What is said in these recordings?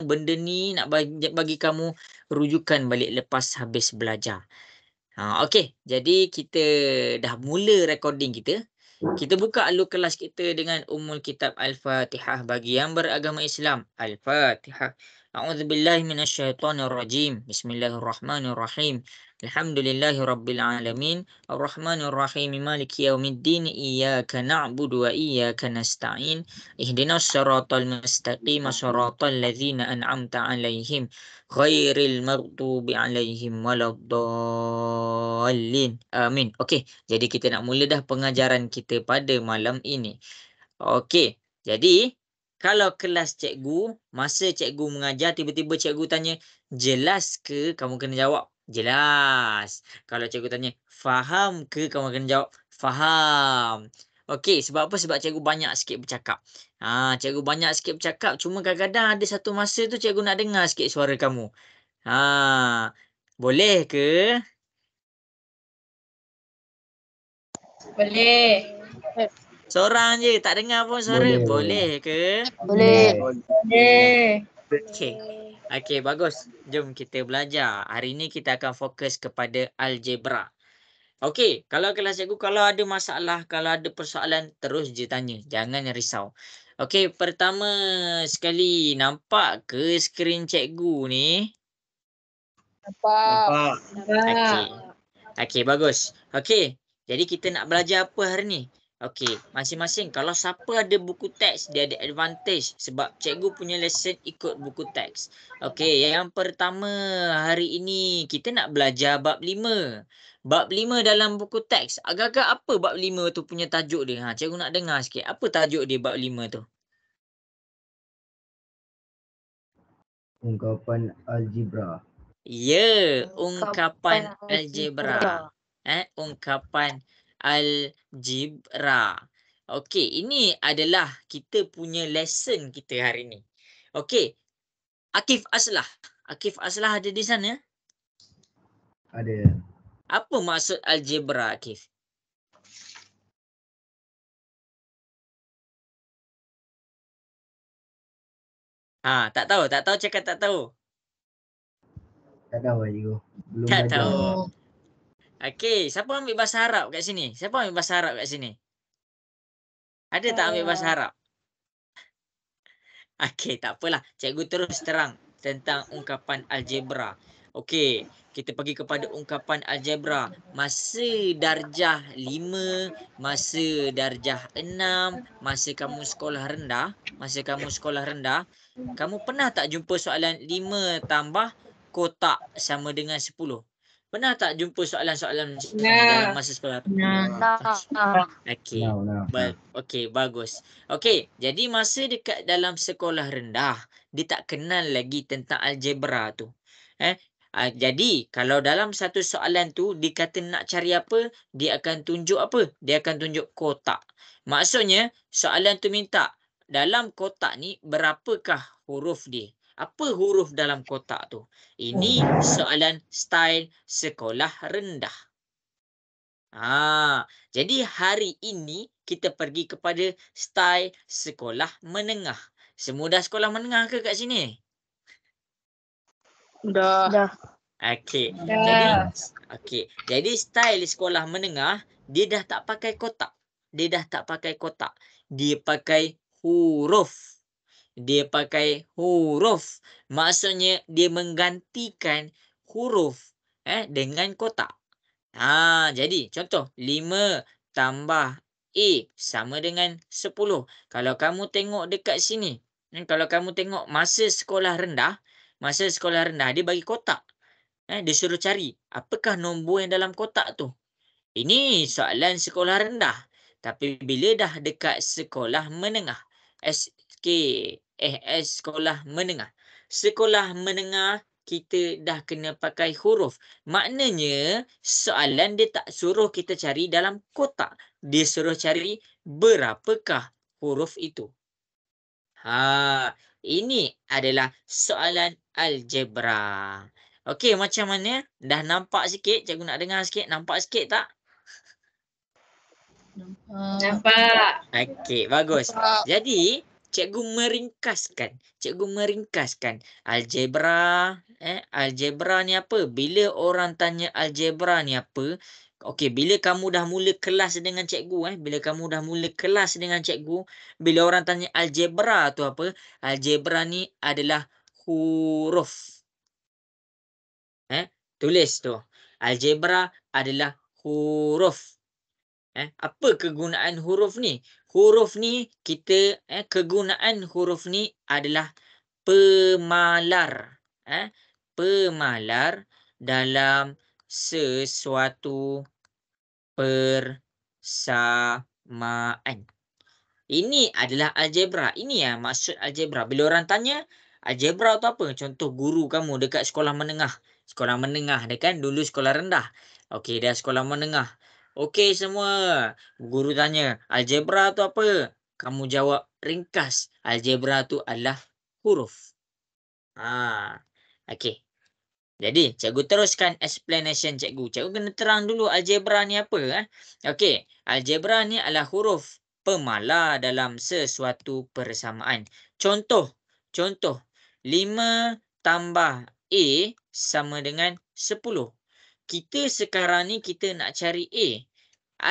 benda ni nak bagi kamu rujukan balik lepas habis belajar. Okey, jadi kita dah mula recording kita. Kita buka dulu kelas kita dengan Ummul Kitab Al-Fatihah bagi yang beragama Islam. Al-Fatihah. A'udzubillahi minasyaitonirrajim. Bismillahirrahmanirrahim. Alhamdulillahirabbil alamin. Arrahmanirrahim. Maliki yaumiddin. Iyyaka na'budu wa iyyaka nasta'in. Ihdinas siratal mustaqim. Shiratal ladzina an'amta 'alaihim ghairil maghdubi 'alaihim waladdallin. Amin. Okey, jadi kita nak mula dah pengajaran kita pada malam ini. Okey, jadi kalau kelas cikgu, masa cikgu mengajar tiba-tiba cikgu tanya, "Jelas ke?" Kamu kena jawab, "Jelas." Kalau cikgu tanya, "Faham ke?" Kamu kena jawab, "Faham." Okey, sebab apa? Sebab cikgu banyak sikit bercakap. Cikgu banyak sikit bercakap, cuma kadang-kadang ada satu masa tu cikgu nak dengar sikit suara kamu. Boleh ke? Boleh. Seorang je, tak dengar pun suara. Boleh ke? Boleh. Boleh. Okey. Okey, bagus. Jom kita belajar. Hari ni kita akan fokus kepada algebra. Okey, kalau kelas cikgu, kalau ada masalah, kalau ada persoalan, terus je tanya. Jangan risau. Okey, pertama sekali, nampak ke skrin cikgu ni? Nampak. Okey. Okey, bagus. Okey, jadi kita nak belajar apa hari ni? Okey, masing-masing kalau siapa ada buku teks, dia ada advantage sebab cikgu punya lesson ikut buku teks. Okey, yang pertama hari ini kita nak belajar bab 5. Bab 5 dalam buku teks. Agak-agak apa bab 5 tu punya tajuk dia? Cikgu nak dengar sikit. Apa tajuk dia bab 5 tu? Ungkapan algebra. Ya, ungkapan algebra. Ungkapan algebra. Okey, ini adalah kita punya lesson kita hari ni. Okey, Akif Aslah. Akif Aslah ada di sana? Ada. Apa maksud algebra, Akif? Tak tahu cakap tak tahu. Tak tahu cikgu. Belum Tak belajar. tahu. Okey, siapa ambil bahasa Arab kat sini? Siapa ambil bahasa Arab kat sini? Ada tak ambil bahasa Arab? Okey, tak apalah. Cikgu terus terang tentang ungkapan algebra. Okey, kita pergi kepada ungkapan algebra. Masa darjah 5, masa darjah 6, masa kamu sekolah rendah, kamu pernah tak jumpa soalan 5 tambah kotak sama dengan 10? Pernah tak jumpa soalan-soalan macam ni dalam masa sekolah? Okey. Okey, bagus. Okey, jadi masa dekat dalam sekolah rendah, dia tak kenal lagi tentang algebra tu. Jadi, kalau dalam satu soalan tu, dia kata nak cari apa, dia akan tunjuk apa? Dia akan tunjuk kotak. Maksudnya, soalan tu minta, dalam kotak ni, berapakah huruf dia? Apa huruf dalam kotak tu? Ini soalan style sekolah rendah. Jadi hari ini kita pergi kepada style sekolah menengah. Semua dah sekolah menengah ke kat sini? Dah. Okey. Dah. Jadi style sekolah menengah, dia dah tak pakai kotak. Dia pakai huruf. Maksudnya dia menggantikan huruf dengan kotak. Jadi contoh 5 tambah A sama dengan 10. Kalau kamu tengok dekat sini, kalau kamu tengok masa sekolah rendah dia bagi kotak. Dia suruh cari apakah nombor yang dalam kotak tu. Ini soalan sekolah rendah. Tapi bila dah dekat sekolah menengah, sekolah menengah. Sekolah menengah kita dah kena pakai huruf. Maknanya soalan dia tak suruh kita cari dalam kotak. Dia suruh cari berapakah huruf itu. Ini adalah soalan algebra. Okey, macam mana? Dah nampak sikit? Cikgu nak dengar sikit. Nampak sikit tak? Nampak. Okey, bagus. Jadi, Cikgu meringkaskan. Cikgu meringkaskan. Algebra. Algebra ni apa? Bila orang tanya algebra ni apa? Okey, bila kamu dah mula kelas dengan cikgu. Bila kamu dah mula kelas dengan cikgu. Bila orang tanya algebra tu apa? Algebra ni adalah huruf. Tulis tu. Algebra adalah huruf. Apa kegunaan huruf ni? Huruf ni kita kegunaan huruf ni adalah pemalar. Pemalar dalam sesuatu persamaan. Ini adalah algebra. Ini yang maksud algebra. Bila orang tanya, algebra tu apa? Contoh guru kamu dekat sekolah menengah. Sekolah menengah dia kan, dulu sekolah rendah. Okey, dah sekolah menengah. Okey semua. Guru tanya, algebra tu apa? Kamu jawab ringkas. Algebra tu adalah huruf. Okey. Jadi, cikgu teruskan explanation cikgu. Cikgu kena terang dulu algebra ni apa. Okey, algebra ni adalah huruf pemalar dalam sesuatu persamaan. Contoh, 5 tambah A sama dengan 10. Kita sekarang ni kita nak cari A.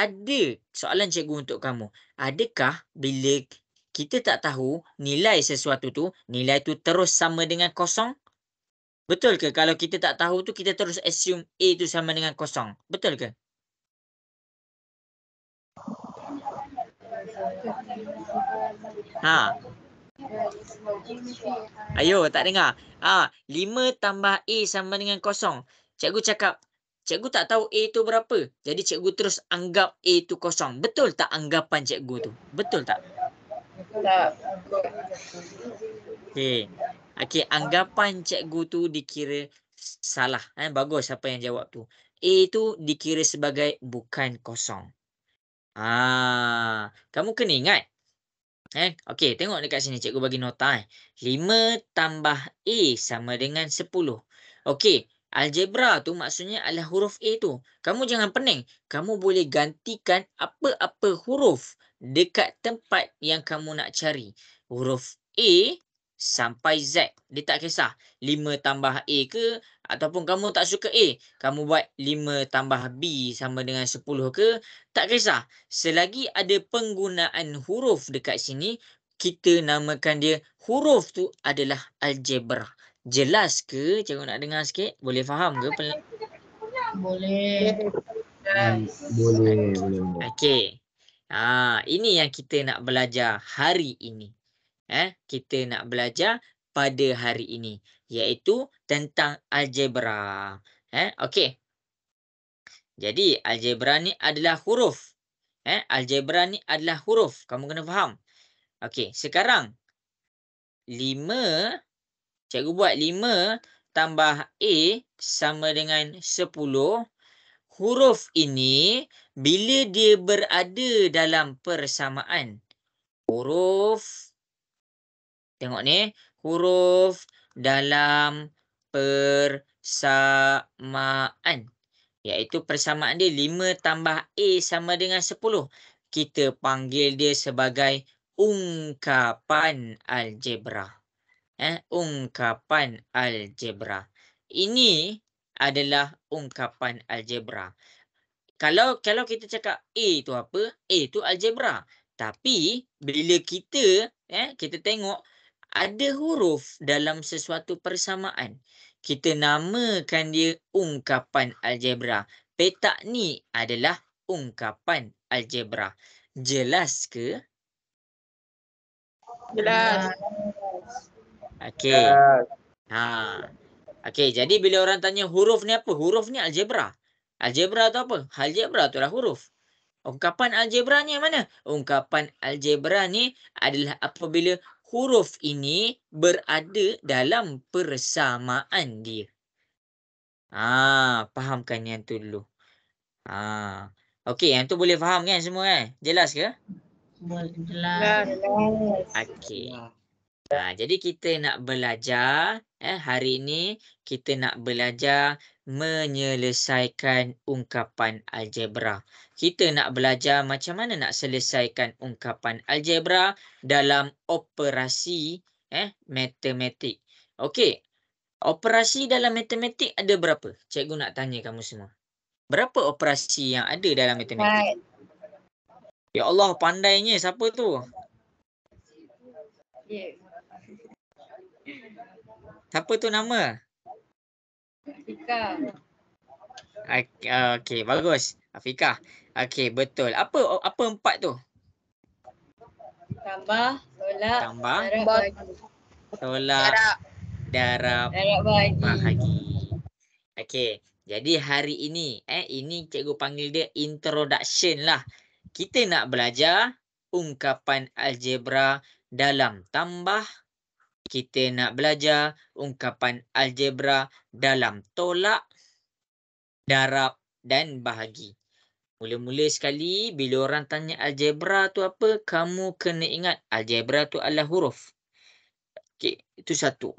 Ada soalan cikgu untuk kamu. Adakah bila kita tak tahu nilai sesuatu tu, nilai tu terus sama dengan kosong? Betul ke kalau kita tak tahu tu kita terus assume A tu sama dengan kosong? Betul ke? Ayo, tak dengar. 5 tambah A sama dengan kosong. Cikgu cakap, cikgu tak tahu A tu berapa. Jadi cikgu terus anggap A tu kosong. Betul tak anggapan cikgu tu? Betul tak? Tak. Okey, anggapan cikgu tu dikira salah. Bagus apa yang jawab tu. A tu dikira sebagai bukan kosong. Kamu kena ingat. Okey, tengok dekat sini cikgu bagi nota. 5 tambah A sama dengan 10. Okey, algebra tu maksudnya adalah huruf A tu. Kamu jangan pening. Kamu boleh gantikan apa-apa huruf dekat tempat yang kamu nak cari. Huruf A sampai Z. Dia tak kisah 5 tambah A ke ataupun kamu tak suka A. Kamu buat 5 tambah B sama dengan 10 ke. Tak kisah. Selagi ada penggunaan huruf dekat sini, kita namakan dia huruf tu adalah algebra. Jelas ke? Cikgu nak dengar sikit. Boleh faham ke? Boleh. Boleh. Okey. Ini yang kita nak belajar hari ini. Kita nak belajar pada hari ini, iaitu tentang algebra. Okey. Jadi algebra ni adalah huruf. Algebra ni adalah huruf. Kamu kena faham. Okey, sekarang 5, cikgu buat 5 tambah A sama dengan 10. Huruf ini bila dia berada dalam persamaan. Tengok ni, huruf dalam persamaan. Iaitu persamaan dia 5 tambah A sama dengan 10. Kita panggil dia sebagai ungkapan algebra. Ungkapan algebra. Ini adalah ungkapan algebra. Kalau kita cakap A tu apa? A tu algebra. Tapi bila kita tengok ada huruf dalam sesuatu persamaan, kita namakan dia ungkapan algebra. Petak ni adalah ungkapan algebra. Jelas ke? Jelas. Okey. Okey, jadi bila orang tanya huruf ni apa? Huruf ni algebra. Algebra tu apa? Algebra tu adalah huruf. Ungkapan algebra ni yang mana? Ungkapan algebra ni adalah apabila huruf ini berada dalam persamaan dia. Fahamkan yang tu dulu. Okey, yang tu boleh faham kan semua kan? Jelas ke? Jelas. Okey. Jadi kita nak belajar Hari ini kita nak belajar menyelesaikan ungkapan algebra. Kita nak belajar macam mana nak selesaikan ungkapan algebra dalam operasi matematik. Okey. Operasi dalam matematik ada berapa? Cikgu nak tanya kamu semua. Berapa operasi yang ada dalam matematik? 4. Ya Allah, pandainya siapa tu? Ya. Siapa tu nama? Tika. Okey, bagus. Afikah. Okey, betul. Apa 4 tu? Tambah, tolak, Tambah, darab, bahagi. tolak, darab, Darab, bahagi. bahagi. Okey. Jadi hari ini ini cikgu panggil dia introduction lah. Kita nak belajar ungkapan algebra dalam tambah. Kita nak belajar ungkapan algebra dalam tolak, darab dan bahagi. Mula-mula sekali bila orang tanya algebra tu apa, kamu kena ingat algebra tu adalah huruf. Okey, itu satu.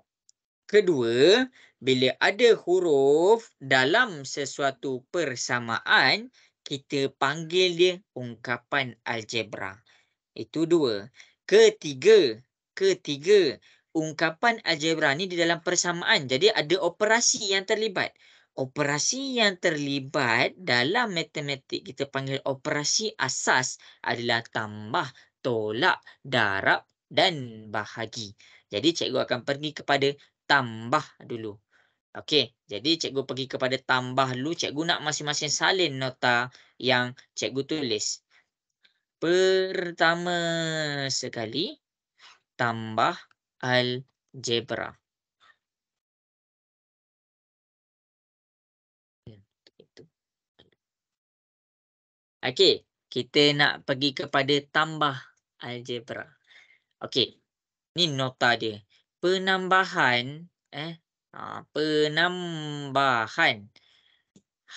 Kedua, bila ada huruf dalam sesuatu persamaan, kita panggil dia ungkapan algebra. Itu dua. Ketiga, ungkapan algebra ni di dalam persamaan. Jadi ada operasi yang terlibat. Operasi yang terlibat dalam matematik kita panggil operasi asas adalah tambah, tolak, darab dan bahagi. Jadi cikgu akan pergi kepada tambah dulu. Okey, jadi cikgu pergi kepada tambah dulu. Cikgu nak masing-masing salin nota yang cikgu tulis. Pertama sekali, tambah algebra. Itu. Okey, kita nak pergi kepada tambah algebra. Okey, ni nota dia. Penambahan penambahan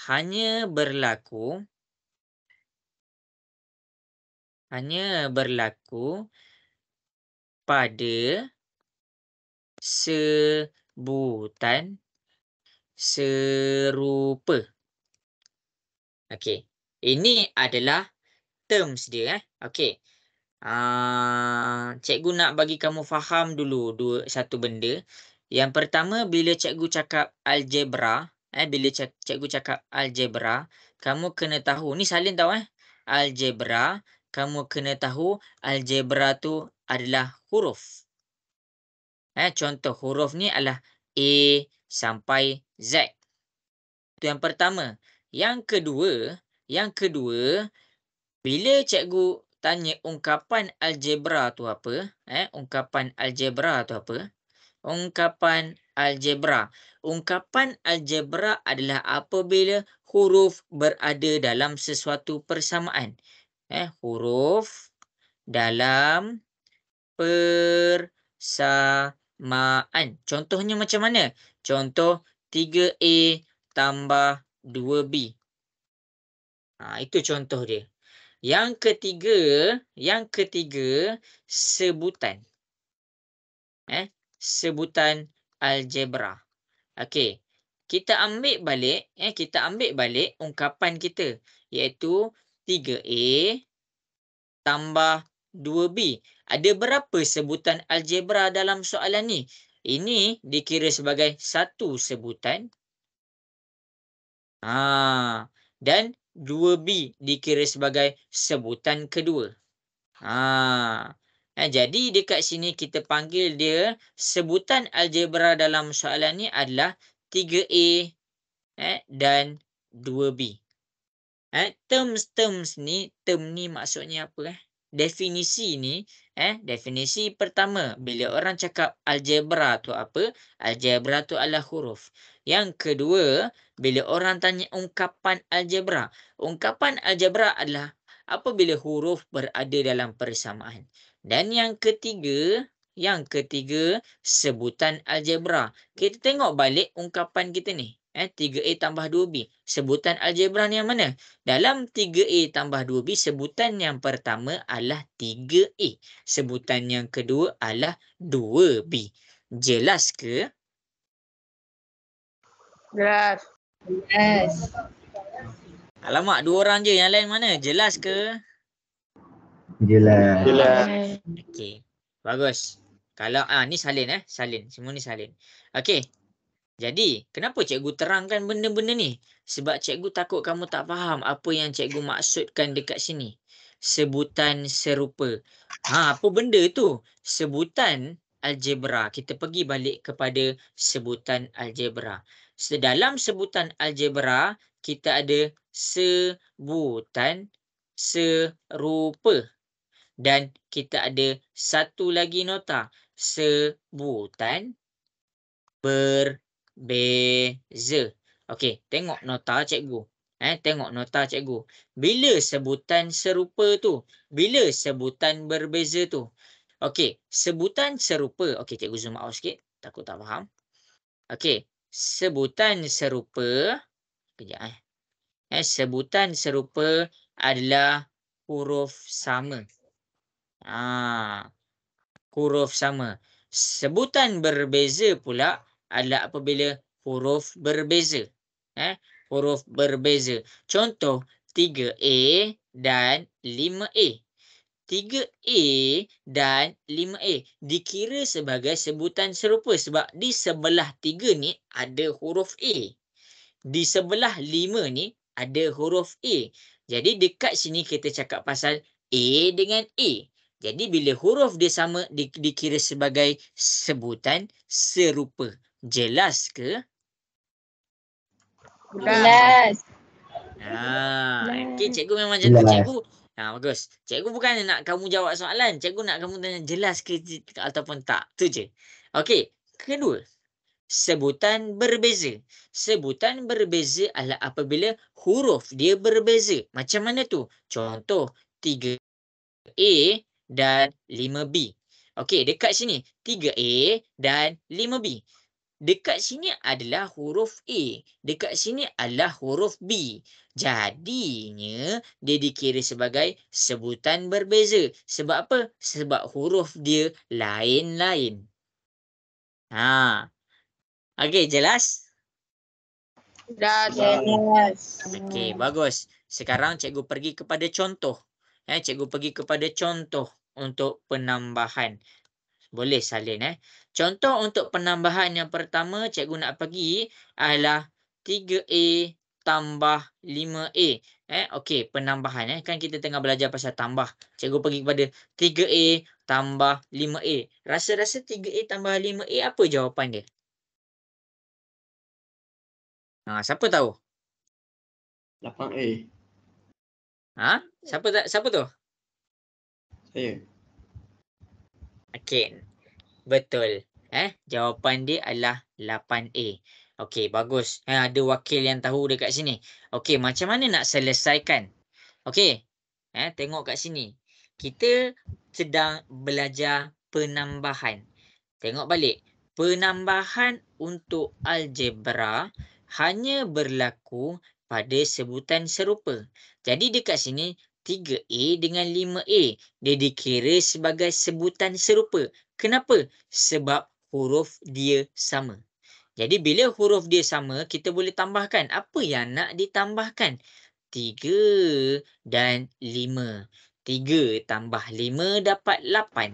hanya berlaku pada sebutan serupa. Okey. Ini adalah terms dia. Okey. Cikgu nak bagi kamu faham dulu satu benda. Yang pertama, bila cikgu cakap algebra, cikgu cakap algebra, kamu kena tahu, ni salin tahu algebra, kamu kena tahu algebra tu adalah huruf. Contoh huruf ni adalah A sampai Z. Itu yang pertama. Yang kedua, bila cikgu tanya ungkapan algebra tu apa? Ungkapan algebra tu apa? Ungkapan algebra adalah apabila huruf berada dalam sesuatu persamaan. Huruf dalam persamaan. Contohnya macam mana? Contoh 3A tambah 2B. Itu contoh dia. Yang ketiga sebutan. Sebutan algebra. Okey. Kita ambil balik ungkapan kita, iaitu 3A tambah 2B. Ada berapa sebutan algebra dalam soalan ni? Ini dikira sebagai satu sebutan. Dan 2B dikira sebagai sebutan kedua. Jadi dekat sini kita panggil dia sebutan algebra dalam soalan ni adalah 3A dan 2B. Term ni maksudnya apa? Definisi ni, definisi pertama, bila orang cakap algebra tu apa? Algebra tu adalah huruf. Yang kedua, bila orang tanya ungkapan algebra adalah apabila huruf berada dalam persamaan. Dan yang ketiga, sebutan algebra. Kita tengok balik ungkapan kita ni. 3A tambah 2B. Sebutan algebra ni yang mana? Dalam 3A tambah 2B, sebutan yang pertama adalah 3A. Sebutan yang kedua adalah 2B. Jelas ke? 11. Alamak, 2 orang je. Yang lain mana? Jelas ke? Jelas. Okey. Bagus. Kalau ni salin salin. Semua ni salin. Okey. Jadi, kenapa cikgu terangkan benda-benda ni? Sebab cikgu takut kamu tak faham apa yang cikgu maksudkan dekat sini. Sebutan serupa. Apa benda tu? Sebutan algebra. Kita pergi balik kepada sebutan algebra. Dalam sebutan algebra, kita ada sebutan serupa. Dan kita ada satu lagi nota. Sebutan berbeza. Okey, tengok nota cikgu. Tengok nota cikgu. Bila sebutan serupa tu? Bila sebutan berbeza tu? Okey, sebutan serupa. Okey, cikgu zoom out sikit. Takut tak faham. Okey, sebutan serupa. Kejap sebutan serupa adalah huruf sama. Huruf sama. Sebutan berbeza pula adalah apabila huruf berbeza. Huruf berbeza. Contoh 3A dan 5A. 3A dan 5A dikira sebagai sebutan serupa sebab di sebelah 3 ni ada huruf A. Di sebelah 5 ni ada huruf A. Jadi dekat sini kita cakap pasal A dengan A. Jadi bila huruf dia sama dikira sebagai sebutan serupa. Jelas ke? Jelas. Okey, cikgu memang macam tu. Jelas. Cikgu, bagus. Cikgu bukan nak kamu jawab soalan. Cikgu nak kamu tanya jelas ke ataupun tak. Tu je. Okey, kedua. Sebutan berbeza. Sebutan berbeza adalah apabila huruf dia berbeza. Macam mana tu? Contoh 3A dan 5B. Okey, dekat sini 3A dan 5B. Dekat sini adalah huruf A. Dekat sini adalah huruf B. Jadinya dia dikira sebagai sebutan berbeza. Sebab apa? Sebab huruf dia lain-lain. Okey, jelas? Jelas. Okey, bagus. Sekarang cikgu pergi kepada contoh. Cikgu pergi kepada contoh untuk penambahan. Boleh salin. Contoh untuk penambahan yang pertama cikgu nak pergi adalah 3A tambah 5A. Okey, penambahan. Kan kita tengah belajar pasal tambah. Cikgu pergi kepada 3A tambah 5A. Rasa-rasa 3A tambah 5A apa jawapan dia? Siapa tahu? 8A. Siapa tu? Saya. Okey. Betul. Jawapan dia adalah 8A. Okey, bagus. Ada wakil yang tahu dekat sini. Okey, macam mana nak selesaikan? Okey. Tengok kat sini. Kita sedang belajar penambahan. Tengok balik. Penambahan untuk algebra hanya berlaku pada sebutan serupa. Jadi dekat sini 3A dengan 5A dia dikira sebagai sebutan serupa. Kenapa? Sebab huruf dia sama. Jadi bila huruf dia sama, kita boleh tambahkan. Apa yang nak ditambahkan? 3 dan 5. 3 tambah 5 dapat 8.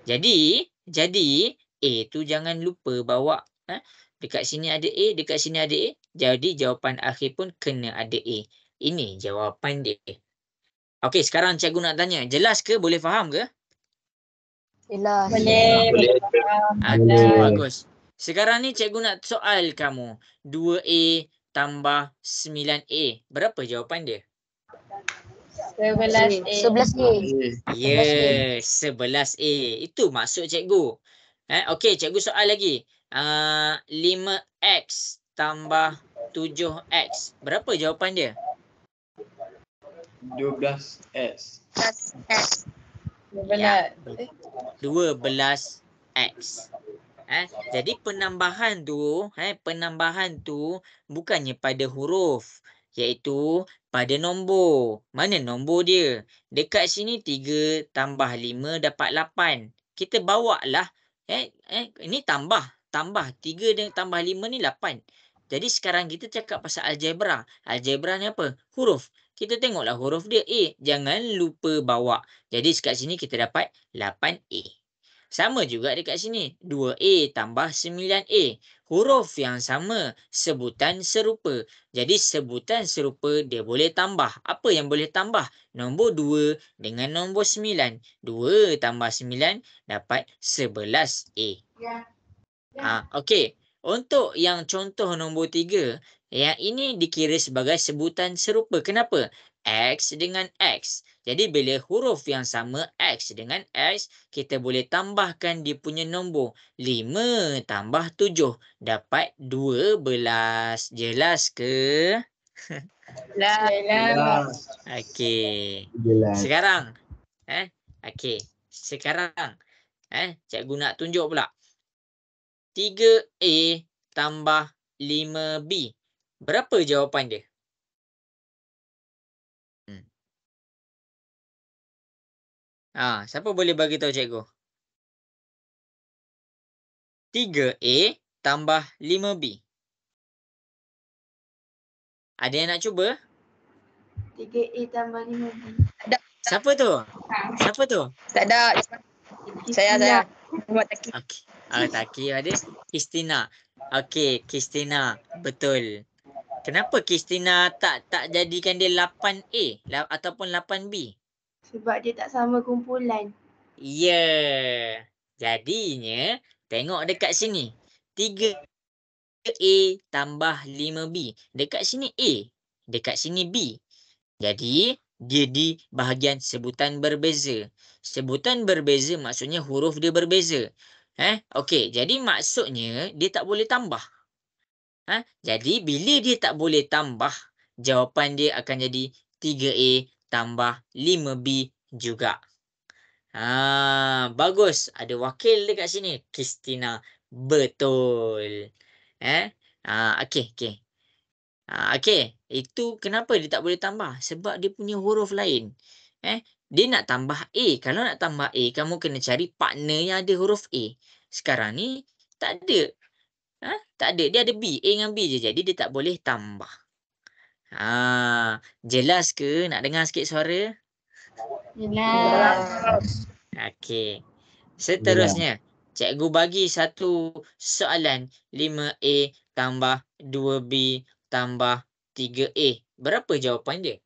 Jadi A tu jangan lupa bawa. Dekat sini ada A, dekat sini ada A. Jadi jawapan akhir pun kena ada A. Ini jawapan dia. Okey, sekarang cikgu nak tanya. Jelas ke? Boleh faham ke? Jelas. Boleh. Okey, bagus. Sekarang ni cikgu nak soal kamu. 2A tambah 9A. Berapa jawapan dia? 11A. 11A. Ya, 11A. Itu maksud cikgu. Okey, cikgu soal lagi. 5X tambah 7X. Berapa jawapan dia? 12S. 12X. Jadi penambahan tu bukannya pada huruf, iaitu pada nombor. Mana nombor dia? Dekat sini 3 tambah 5 dapat 8. Kita bawa lah. Ini tambah 3 dengan tambah 5 ni 8. Jadi sekarang kita cakap pasal algebra. Algebra ni apa? Huruf. Kita tengoklah huruf dia A. Jangan lupa bawa. Jadi kat sini kita dapat 8A. Sama juga dekat sini. 2A tambah 9A. Huruf yang sama. Sebutan serupa. Jadi sebutan serupa dia boleh tambah. Apa yang boleh tambah? Nombor 2 dengan nombor 9. 2 tambah 9 dapat 11A. Okey. Untuk yang contoh nombor 3, yang ini dikira sebagai sebutan serupa. Kenapa? X dengan X. Jadi bila huruf yang sama X dengan X, kita boleh tambahkan dia punya nombor. 5 tambah 7 dapat 12. Jelas ke? Jelas. Okey. Jelas. Sekarang, okey. Sekarang, cikgu nak tunjuk pula. 3A tambah 5B. Berapa jawapan dia? Siapa boleh bagi tahu cikgu? 3A tambah 5B. Ada yang nak cuba? 3A tambah 5B. Siapa tu? Siapa tu? Tak ada. Saya. Muhammad Taki. Okey. Taki ada. Kristina. Okey, Kristina. Betul. Kenapa Kristina tak jadikan dia 8A ataupun 8B? Sebab dia tak sama kumpulan. Ya. Jadinya, tengok dekat sini. 3A tambah 5B. Dekat sini A. Dekat sini B. Jadi, dia di bahagian sebutan berbeza. Sebutan berbeza maksudnya huruf dia berbeza. Okey, jadi maksudnya dia tak boleh tambah. Jadi, bila dia tak boleh tambah, jawapan dia akan jadi 3A tambah 5B juga. Bagus. Ada wakil dekat sini. Kristina. Betul. Okey. Okey. Itu kenapa dia tak boleh tambah? Sebab dia punya huruf lain. Dia nak tambah A. Kalau nak tambah A, kamu kena cari partner yang ada huruf A. Sekarang ni, tak ada. Tak ada. Dia ada B. A dengan B je. Jadi, dia tak boleh tambah. Jelas ke? Nak dengar sikit suara? Jelas. Okey. Seterusnya, cikgu bagi satu soalan. 5A tambah 2B tambah 3A. Berapa jawapan dia?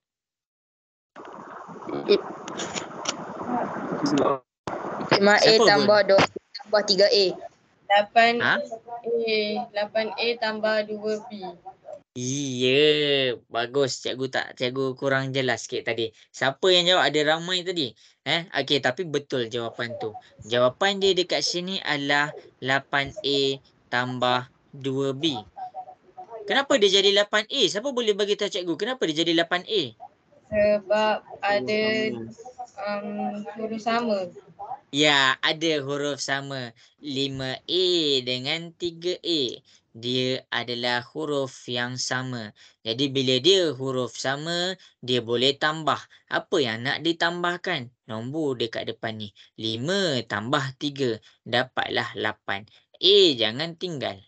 5A Siapa tambah 2 tambah 3A. 8A tambah 2B. Iya, bagus. Cikgu kurang jelas sikit tadi. Siapa yang jawab? Ada ramai tadi. Okey, tapi betul jawapan tu. Jawapan dia dekat sini adalah 8A tambah 2B. Kenapa dia jadi 8A? Siapa boleh bagi tahu cikgu kenapa dia jadi 8A? Sebab ada huruf sama. Ya, ada huruf sama. 5A dengan 3A. Dia adalah huruf yang sama. Jadi bila dia huruf sama, dia boleh tambah. Apa yang nak ditambahkan? Nombor dekat depan ni. 5 tambah 3. Dapatlah 8. A jangan tinggal.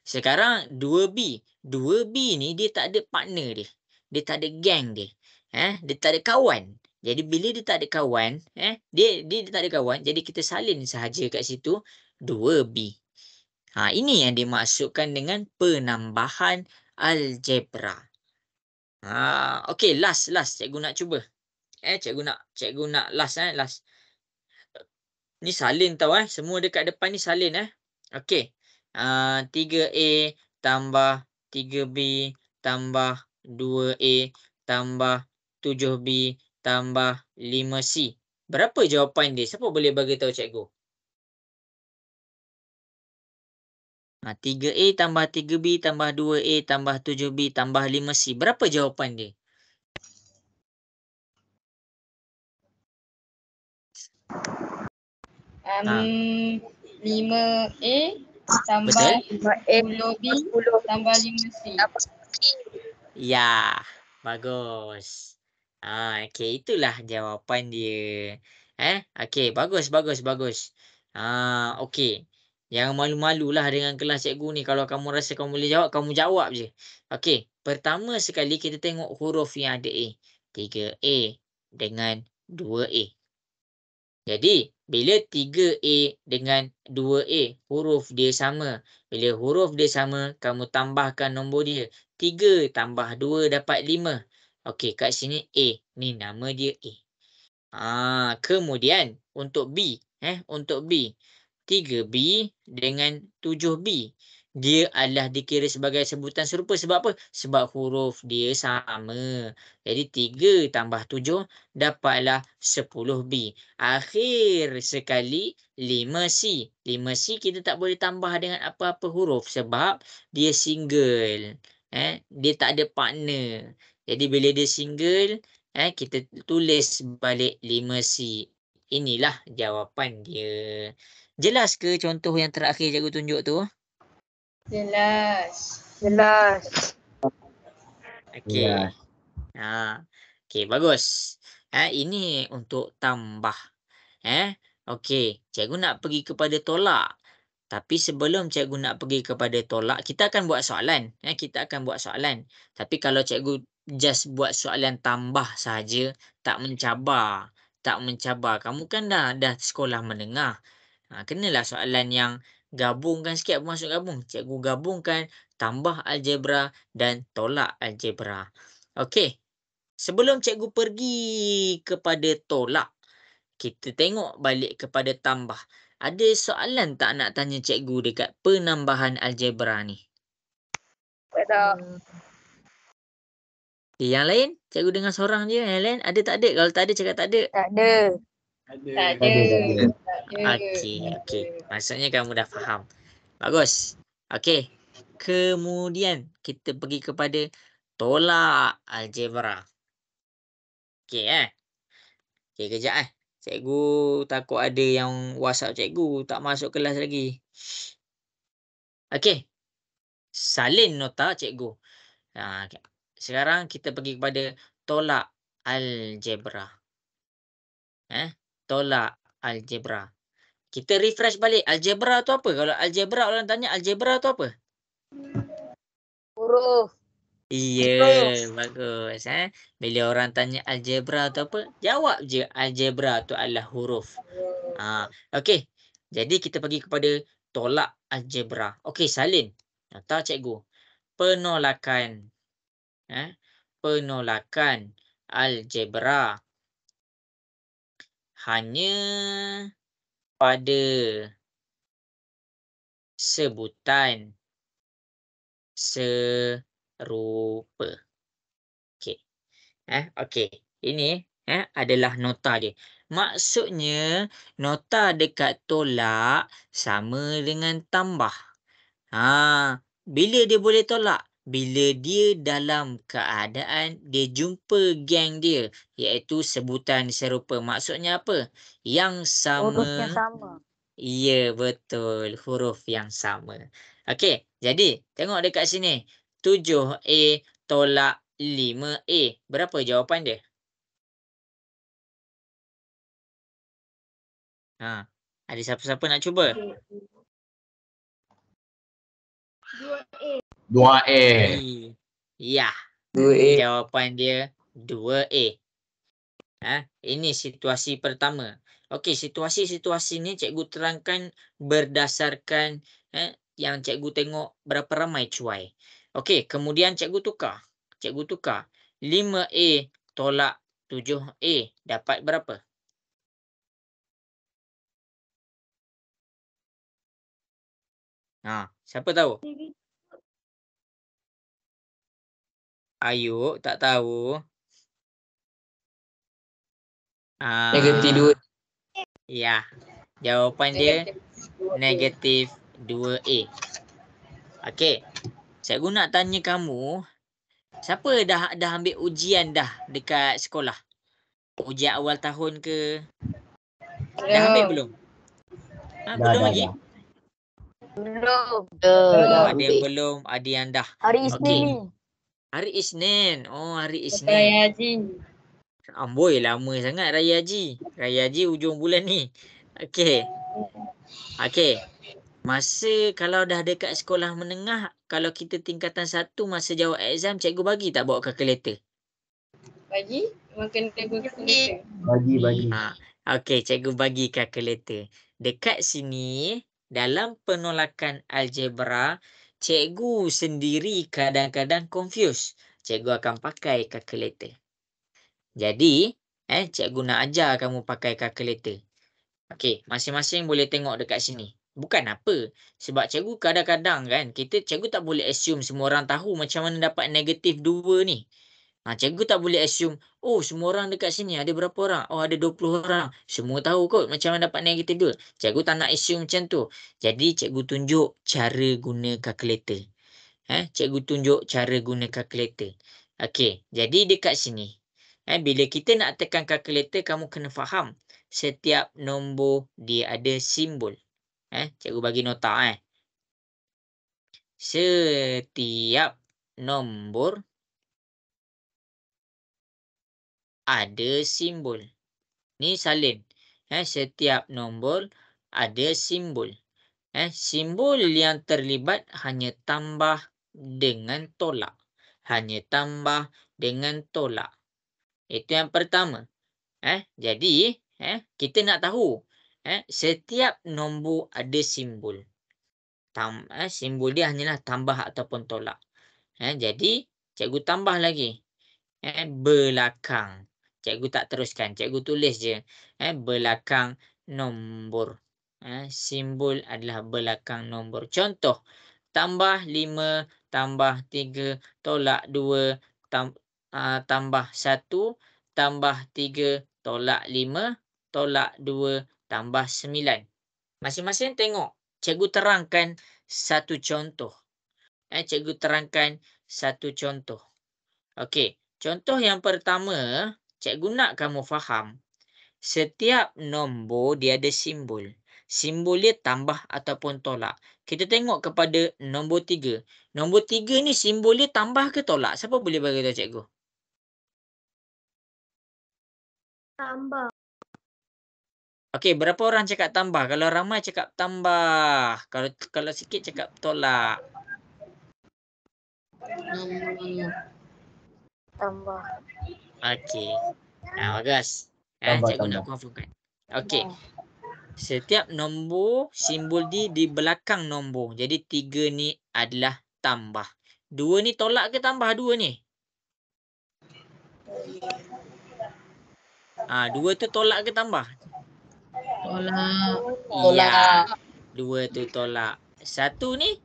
Sekarang 2B. 2B ni dia tak ada partner dia. Dia tak ada gang dia. Dia tak ada kawan. Jadi bila dia tak ada kawan, dia tak ada kawan, jadi kita salin sahaja kat situ 2B. Ini yang dimaksudkan dengan penambahan algebra. Okey, last cikgu nak cuba. Cikgu nak last. Ni salin tau semua dekat depan ni salin Okey. 3A tambah 3B tambah 2A tambah 7B tambah 5C. Berapa jawapan dia? Siapa boleh bagi tahu cikgu? 3A tambah 3B tambah 2A tambah 7B tambah 5C. Berapa jawapan dia? Ha. 5A tambah Betul? 10B tambah 5C. Ya, bagus. Okey, itulah jawapan dia. Okey, bagus. Okey. Jangan malu-malulah dengan kelas cikgu ni. Kalau kamu rasa kamu boleh jawab, kamu jawab je. Okey, pertama sekali kita tengok huruf yang ada A. 3A dengan 2A. Jadi, bila 3A dengan 2A, huruf dia sama. Bila huruf dia sama, kamu tambahkan nombor dia. 3 tambah 2 dapat 5. Okey, kat sini A. Ni nama dia A. Kemudian untuk B, untuk B. 3B dengan 7B. Dia adalah dikira sebagai sebutan serupa. Sebab apa? Sebab huruf dia sama. Jadi 3 tambah 7 dapatlah 10B. Akhir sekali 5C. 5C kita tak boleh tambah dengan apa-apa huruf sebab dia single. Dia tak ada partner. Jadi bila dia single, kita tulis balik 5C. Inilah jawapan dia. Jelas ke contoh yang terakhir cikgu tunjuk tu? Jelas. Jelas. Okey. Jelas. Okey, bagus. Ini untuk tambah. Okey, cikgu nak pergi kepada tolak. Tapi sebelum cikgu nak pergi kepada tolak, kita akan buat soalan. Kita akan buat soalan. Tapi kalau cikgu just buat soalan tambah saja, tak mencabar. Tak mencabar. Kamu kan dah sekolah menengah. Kenalah soalan yang gabungkan sikit. Apa maksud gabung? Cikgu gabungkan tambah algebra dan tolak algebra. Okey. Sebelum cikgu pergi kepada tolak, kita tengok balik kepada tambah. Ada soalan tak nak tanya cikgu dekat penambahan algebra ni? Tak. Yang lain? Cikgu dengar seorang je. Yang lain ada tak ada? Kalau tak ada, cakap tak ada. Tak ada. Ada. Tak Tak ada. ada. Tak ada. Okey. Maksudnya kamu dah faham. Bagus. Okey. Kemudian kita pergi kepada tolak algebra. Okey Okey, kejap Cikgu takut ada yang WhatsApp cikgu tak masuk kelas lagi. Okey. Salin nota cikgu. Sekarang kita pergi kepada tolak algebra. Tolak algebra. Kita refresh balik. Algebra tu apa? Kalau algebra orang tanya algebra tu apa? Huruf. Ya, bagus. Bila orang tanya algebra tu apa? Jawab je algebra tu adalah huruf. Okey. Jadi kita pergi kepada tolak algebra. Okey, salin. Nota cikgu. Penolakan. Penolakan algebra hanya pada sebutan serupa. Okey. Okey. Ini adalah nota dia. Maksudnya nota dekat tolak sama dengan tambah. Bila dia boleh tolak? Bila dia dalam keadaan dia jumpa geng dia, iaitu sebutan serupa. Maksudnya apa? Yang sama. Huruf yang sama. Ya, betul. Huruf yang sama. Okey, jadi tengok dekat sini. 7A tolak 5A. Berapa jawapan dia? Ada siapa-siapa nak cuba? 2A. Ya. 2A. Jawapan dia 2A. Ini situasi pertama. Okey, situasi-situasi ni cikgu terangkan berdasarkan yang cikgu tengok berapa ramai cuai. Okey, kemudian cikgu tukar. 5A tolak 7A dapat berapa? Siapa tahu? Ayu, tak tahu. Negatif 2. Ya. Jawapan dia negatif 2A. Okey. Cikgu nak tanya kamu, siapa dah ambil ujian dah dekat sekolah? Ujian awal tahun ke? Dah ambil belum? Belum lagi? Belum. Ada yang belum, ada yang dah. Hari Isnin ni. Hari Isnin. Hari Lepas Isnin. Raya Haji. Amboi, lama sangat Raya Haji. Raya Haji hujung bulan ni. Okey. Masa kalau dah dekat sekolah menengah, kalau kita tingkatan 1 masa jawab exam, cikgu bagi tak bawa kalkulator? Bagi? Memang kena guna kalkulator. Bagi. Ha, okey, cikgu bagi kalkulator. Dekat sini, dalam penolakan algebra, cikgu sendiri kadang-kadang confuse. Cikgu akan pakai kalkulator. Jadi, cikgu nak ajar kamu pakai kalkulator. Okey, masing-masing boleh tengok dekat sini. Bukan apa. Sebab cikgu kadang-kadang kan, cikgu tak boleh assume semua orang tahu macam mana dapat negatif 2 ni. Cikgu tak boleh assume, oh semua orang dekat sini ada berapa orang? Oh ada 20 orang. Semua tahu kot macam mana dapat negatif 2. Cikgu tak nak assume macam tu. Jadi cikgu tunjuk cara guna kalkulator. Cikgu tunjuk cara guna kalkulator. Okey, jadi dekat sini. Bila kita nak tekan kalkulator, kamu kena faham. Setiap nombor dia ada simbol. Cikgu bagi nota. Setiap nombor ada simbol. Ni salin. Setiap nombor ada simbol. Simbol yang terlibat hanya tambah dengan tolak. Hanya tambah dengan tolak. Itu yang pertama. Jadi, kita nak tahu. Setiap nombor ada simbol. Simbol dia hanyalah tambah ataupun tolak. Jadi, cikgu tambah lagi. Belakang. Cikgu tak teruskan. Cikgu tulis je. Belakang nombor. Simbol adalah belakang nombor. Contoh. Tambah 5, tambah 3, tolak 2, tambah 1, tambah 3, tolak 5, tolak 2, tambah 9. Masing-masing tengok. Cikgu terangkan satu contoh. Cikgu terangkan satu contoh. Okey. Contoh yang pertama, cikgu nak kamu faham. Setiap nombor dia ada simbol. Simbol dia tambah ataupun tolak. Kita tengok kepada nombor 3. Nombor 3 ni simbol dia tambah ke tolak? Siapa boleh bagi tahu cikgu? Tambah. Okey, berapa orang cakap tambah? Kalau ramai cakap tambah. Kalau sikit cakap tolak. Tambah. Okey. Bagus. Tambah, Cikgu nak confirmkan. Okey. Setiap nombor simbol di belakang nombor. Jadi 3 ni adalah tambah. 2 ni tolak ke tambah 2 ni? 2 tu tolak ke tambah? Tolak. Iya. 2 tu tolak. 1 ni?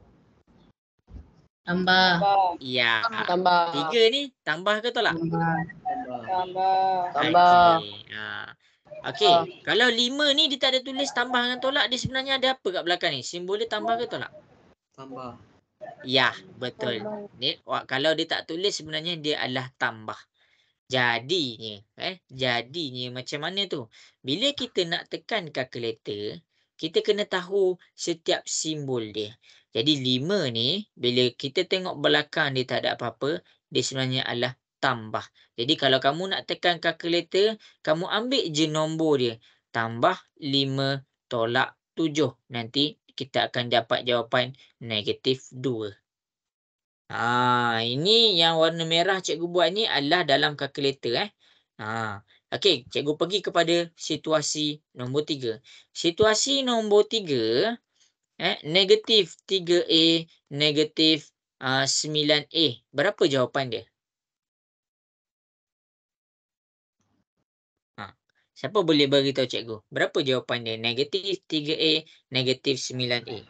Tambah. Iya. Tambah. 3 ni tambah ke tolak? Tambah. Tambah. Okey. Kalau 5 ni dia tak ada tulis tambah dengan tolak, dia sebenarnya ada apa kat belakang ni? Simbol dia tambah ke tolak? Tambah. Ya, betul. Kalau dia tak tulis sebenarnya dia adalah tambah. Jadinya macam mana tu? Bila kita nak tekan kalkulator, kita kena tahu setiap simbol dia. Jadi 5 ni bila kita tengok belakang dia tak ada apa-apa, dia sebenarnya adalah tambah. Jadi kalau kamu nak tekan kalkulator, kamu ambil je nombor dia. Tambah 5 tolak 7. Nanti kita akan dapat jawapan negatif 2. Ini yang warna merah cikgu buat ni adalah dalam kalkulator. Okey, cikgu pergi kepada situasi nombor 3. Situasi nombor 3, negatif 3A, negatif 9A. Berapa jawapan dia? Siapa boleh bagi tahu cikgu? Berapa jawapan dia? Negatif 3A, negatif 9A.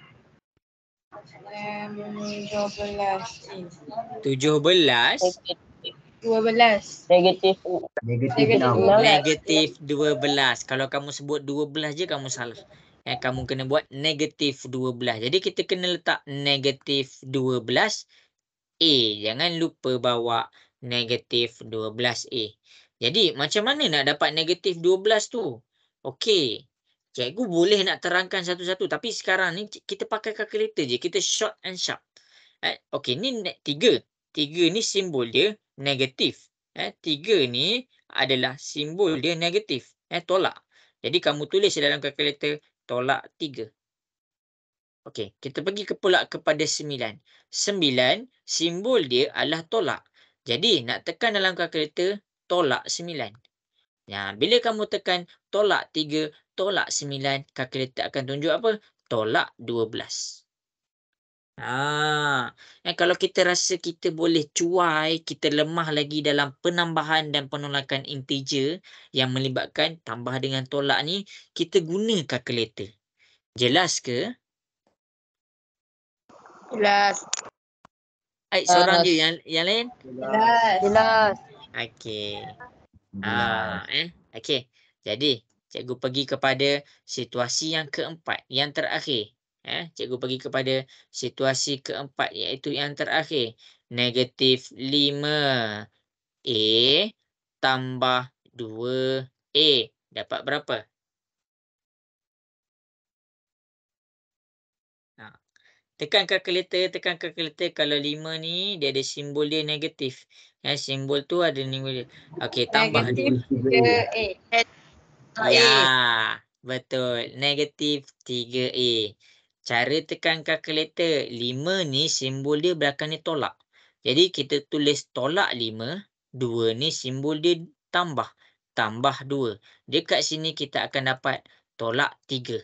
17. 12. Negatif. Negatif Negatif 6. Negatif 12. Kalau kamu sebut 12 je kamu salah. Kamu kena buat negatif 12. Jadi kita kena letak negatif 12A. Jangan lupa bawa negatif 12A. Jadi macam mana nak dapat negatif 12 tu? Okey. Cikgu boleh nak terangkan satu-satu. Tapi sekarang ni kita pakai kalkulator je. Kita short and sharp. Okey, ni 3. 3 ni simbol dia negatif. 3 ni adalah simbol dia negatif. Tolak. Jadi kamu tulis dalam kalkulator tolak 3. Okey, kita pergi pula kepada 9. 9, simbol dia adalah tolak. Jadi, nak tekan dalam kalkulator, tolak 9. Ya, bila kamu tekan tolak 3, tolak 9, kalkulator akan tunjuk apa? Tolak 12. Kalau kita rasa kita boleh cuai, kita lemah lagi dalam penambahan dan penolakan integer yang melibatkan tambah dengan tolak ni, kita guna kalkulator. Jelas ke? Jelas. Seorang je yang lain? Jelas. Jelas. Okey. Jelas. Okey. Jadi, cikgu pergi kepada situasi yang keempat, yang terakhir. Cikgu pergi kepada situasi keempat iaitu yang terakhir. Negatif 5A tambah 2A. Dapat berapa? Tekan kalkulator. Kalau 5 ni, dia ada simbol dia negatif. Simbol tu ada simbol dia. Okey, tambah Negatif 2. 3A. Ya, betul. Negatif 3A. Cara tekan kalkulator. 5 ni simbol dia belakang ni tolak. Jadi kita tulis tolak 5. 2 ni simbol dia tambah. Tambah 2. Dekat sini kita akan dapat tolak 3.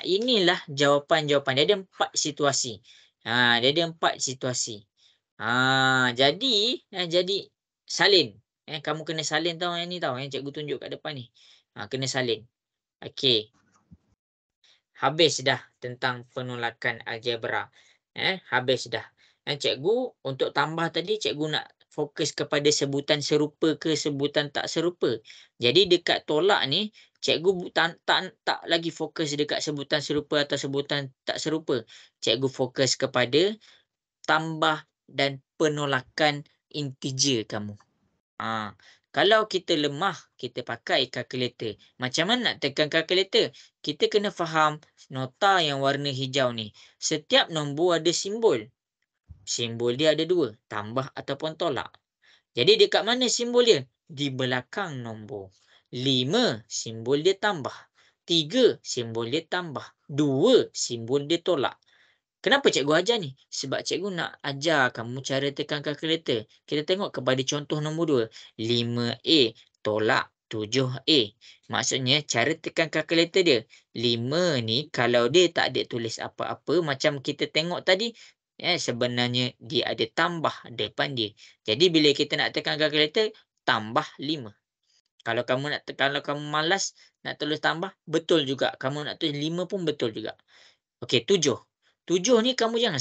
Inilah jawapan-jawapan. Dia ada 4 situasi. Dia ada 4 situasi. Jadi salin. Kamu kena salin tau yang ni tau. Yang cikgu tunjuk kat depan ni. Kena salin. Okey. Habis dah tentang penolakan algebra. Habis dah. Cikgu untuk tambah tadi, cikgu nak fokus kepada sebutan serupa ke sebutan tak serupa. Jadi dekat tolak ni, cikgu tak lagi fokus dekat sebutan serupa atau sebutan tak serupa. Cikgu fokus kepada tambah dan penolakan integer kamu. Kalau kita lemah, kita pakai kalkulator. Macam mana nak tekan kalkulator? Kita kena faham nota yang warna hijau ni. Setiap nombor ada simbol. Simbol dia ada 2, tambah ataupun tolak. Jadi dekat mana simbol dia? Di belakang nombor. 5, simbol dia tambah. 3, simbol dia tambah. 2, simbol dia tolak. Kenapa cikgu ajar ni? Sebab cikgu nak ajar kamu cara tekan kalkulator. Kita tengok kepada contoh nombor 2. 5A tolak 7A. Maksudnya cara tekan kalkulator dia. 5 ni kalau dia tak ada tulis apa-apa macam kita tengok tadi, sebenarnya dia ada tambah depan dia. Jadi bila kita nak tekan kalkulator, tambah 5. Kalau kamu malas nak tulis tambah, betul juga. Kamu nak tulis 5 pun betul juga. Okey, 7. 7 ni kamu jangan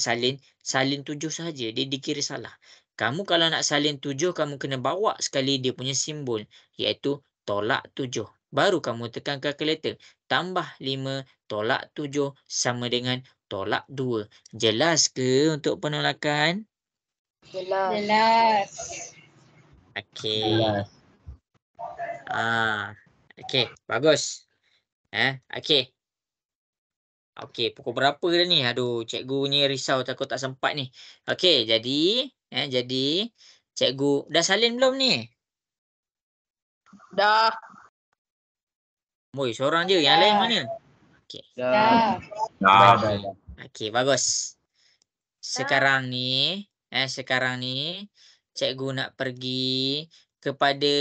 salin 7 saja. Dia dikira salah. Kamu kalau nak salin 7, kamu kena bawa sekali dia punya simbol. Iaitu tolak 7. Baru kamu tekan kalkulator. Tambah 5, tolak 7 sama dengan tolak 2. Jelas ke untuk penolakan? Jelas. Okey. Jelas. Okey, bagus. Okey. Okey, pukul berapa dah ni? Aduh, cikgu ni risau takut tak sempat ni. Okey, jadi cikgu dah salin belum ni? Dah. Moi, seorang je. Yang lain mana? Okey. Dah. Dah. Okey, bagus. Sekarang ni cikgu nak pergi kepada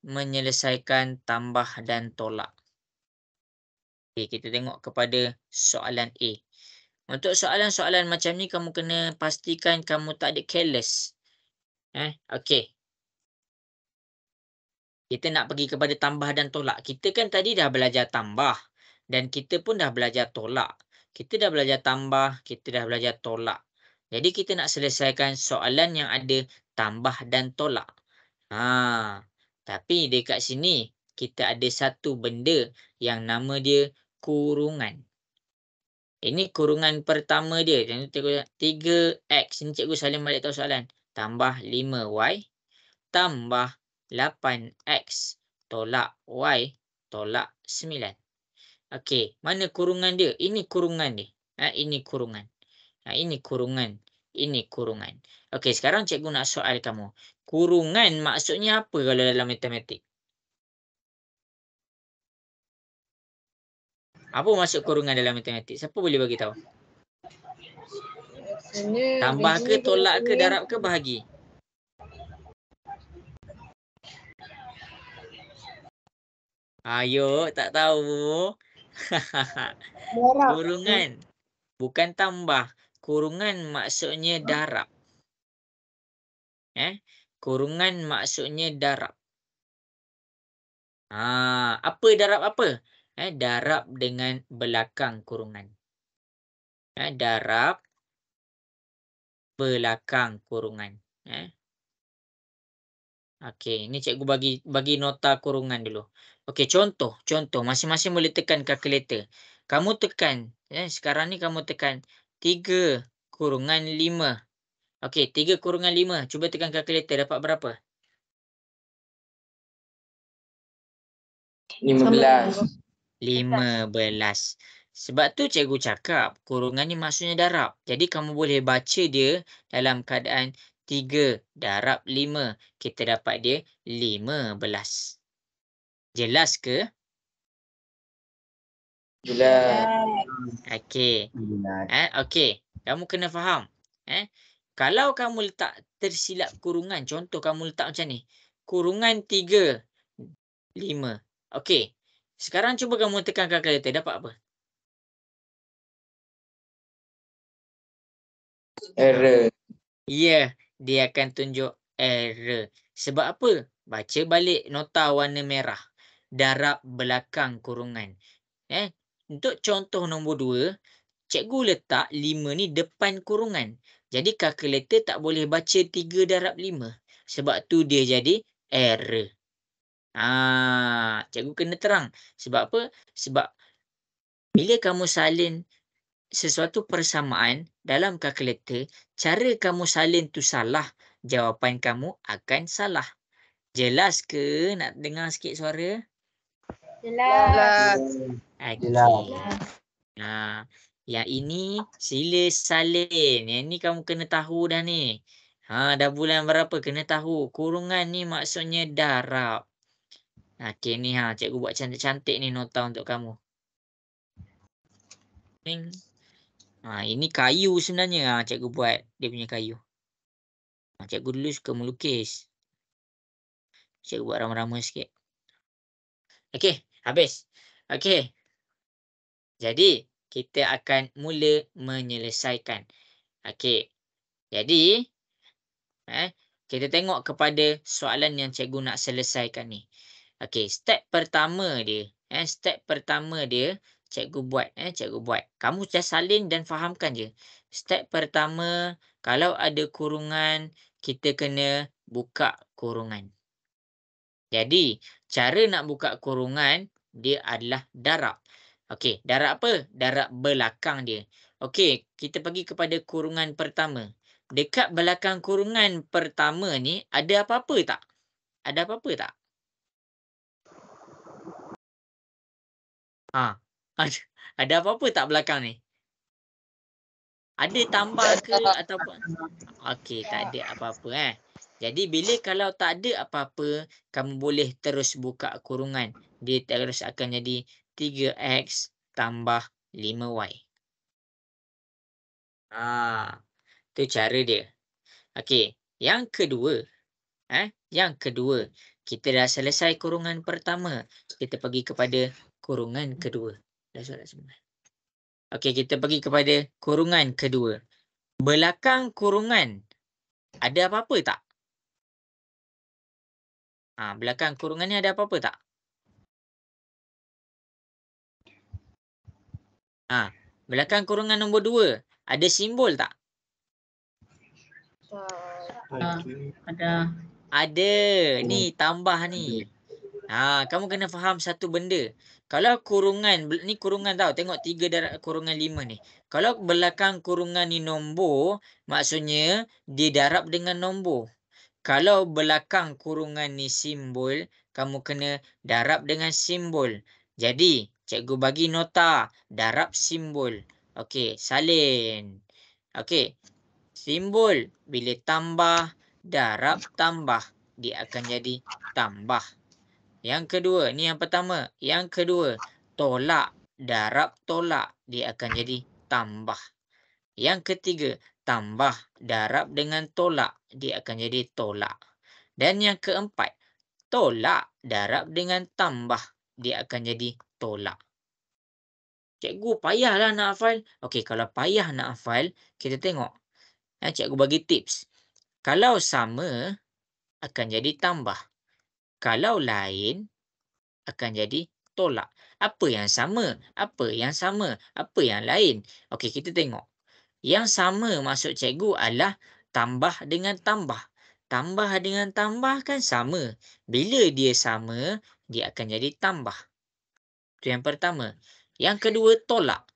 menyelesaikan tambah dan tolak. Okey, kita tengok kepada soalan A. Untuk soalan-soalan macam ni kamu kena pastikan kamu tak ada careless. Okey. Kita nak pergi kepada tambah dan tolak. Kita kan tadi dah belajar tambah dan kita pun dah belajar tolak. Kita dah belajar tambah, kita dah belajar tolak. Jadi kita nak selesaikan soalan yang ada tambah dan tolak. Tapi dekat sini kita ada satu benda yang nama dia kurungan. Ini kurungan pertama dia. 3x. Ini cikgu salin balik tahu soalan. Tambah 5y. Tambah 8x. Tolak y. Tolak 9. Okey. Mana kurungan dia? Ini kurungan dia. Ini kurungan. Ini kurungan. Ini kurungan. Okey. Sekarang cikgu nak soal kamu. Kurungan maksudnya apa kalau dalam matematik? Apa maksud kurungan dalam matematik? Siapa boleh bagi tahu? Rasanya Tambah bagi ke, ni kalau tolak ke, kurang, darab ke, bahagi? Ayo, tak tahu. darab. Kurungan. Bukan tambah. Kurungan maksudnya darab. Kurungan maksudnya darab. Apa darab apa? Darab dengan belakang kurungan. Darab belakang kurungan. Okey, ini cikgu bagi nota kurungan dulu. Okey, contoh. Masing-masing boleh tekan kalkulator. Kamu tekan, sekarang ni kamu tekan 3 kurungan 5. Okey, 3 kurungan 5. Cuba tekan kalkulator, dapat berapa? 15. 15. Sebab tu cikgu cakap kurungan ni maksudnya darab. Jadi kamu boleh baca dia dalam keadaan 3 darab 5. Kita dapat dia 15. Jelas ke? Jelas. Okey. Okey. Kamu kena faham. Kalau kamu letak tersilap kurungan, contoh kamu letak macam ni. Kurungan 3, 5. Okey. Sekarang cuba kamu tekan kalkulator, dapat apa? Error. Ya, dia akan tunjuk error. Sebab apa? Baca balik nota warna merah. Darab belakang kurungan. Untuk contoh nombor 2, cikgu letak 5 ni depan kurungan. Jadi kalkulator tak boleh baca 3 darab 5. Sebab tu dia jadi error. Cikgu kena terang. Sebab apa? Sebab bila kamu salin sesuatu persamaan dalam kalkulator, cara kamu salin tu salah, jawapan kamu akan salah. Jelas ke? Nak dengar sikit suara? Jelas. Okey. Yang ini sila salin. Yang ni kamu kena tahu dah ni. Dah bulan berapa kena tahu. Kurungan ni maksudnya darab. Okey ni cikgu buat cantik-cantik ni nota untuk kamu. Ini kayu sebenarnya. Cikgu buat dia punya kayu. Cikgu dulu suka melukis. Cikgu buat rama-rama sikit. Okey, habis. Okey. Jadi, kita akan mula menyelesaikan. Okey. Jadi, kita tengok kepada soalan yang cikgu nak selesaikan ni. Okey, step pertama dia. Step pertama dia, cikgu buat. Cikgu buat. Kamu dah salin dan fahamkan je. Step pertama, kalau ada kurungan, kita kena buka kurungan. Jadi, cara nak buka kurungan, dia adalah darab. Okey, darab apa? Darab belakang dia. Okey, kita pergi kepada kurungan pertama. Dekat belakang kurungan pertama ni, ada apa-apa tak? Ada apa-apa tak? Ada apa-apa tak belakang ni? Ada tambah ke ataupun? Okey, tak ada apa-apa. Jadi bila kalau tak ada apa-apa, kamu boleh terus buka kurungan. Dia terus akan jadi 3x tambah 5y. Tu cara dia. Okey, yang kedua. Yang kedua, kita dah selesai kurungan pertama. Kita pergi kepada kurungan kedua. Dah solat semua. Okey, kita pergi kepada kurungan kedua. Belakang kurungan, ada apa-apa tak? Belakang kurungan ni ada apa-apa tak? Belakang kurungan nombor 2, ada simbol tak? Ada. Ada. Ni tambah ni. Kamu kena faham satu benda. Kalau kurungan, ni kurungan tau. Tengok 3 darab kurungan 5 ni. Kalau belakang kurungan ni nombor, maksudnya dia darab dengan nombor. Kalau belakang kurungan ni simbol, kamu kena darab dengan simbol. Jadi, cikgu bagi nota darab simbol. Okey, salin. Okey. Simbol bila tambah, darab tambah, dia akan jadi tambah. Yang kedua, ni yang pertama. Yang kedua, tolak darab tolak. Dia akan jadi tambah. Yang ketiga, tambah darab dengan tolak. Dia akan jadi tolak. Dan yang keempat, tolak darab dengan tambah. Dia akan jadi tolak. Cikgu payahlah nak hafal. Okey, kalau payah nak hafal, kita tengok. Cikgu bagi tips. Kalau sama, akan jadi tambah. Kalau lain, akan jadi tolak. Apa yang sama? Apa yang sama? Apa yang lain? Okey, kita tengok. Yang sama maksud cikgu adalah tambah dengan tambah. Tambah dengan tambah kan sama. Bila dia sama, dia akan jadi tambah. Itu yang pertama. Yang kedua, tolak.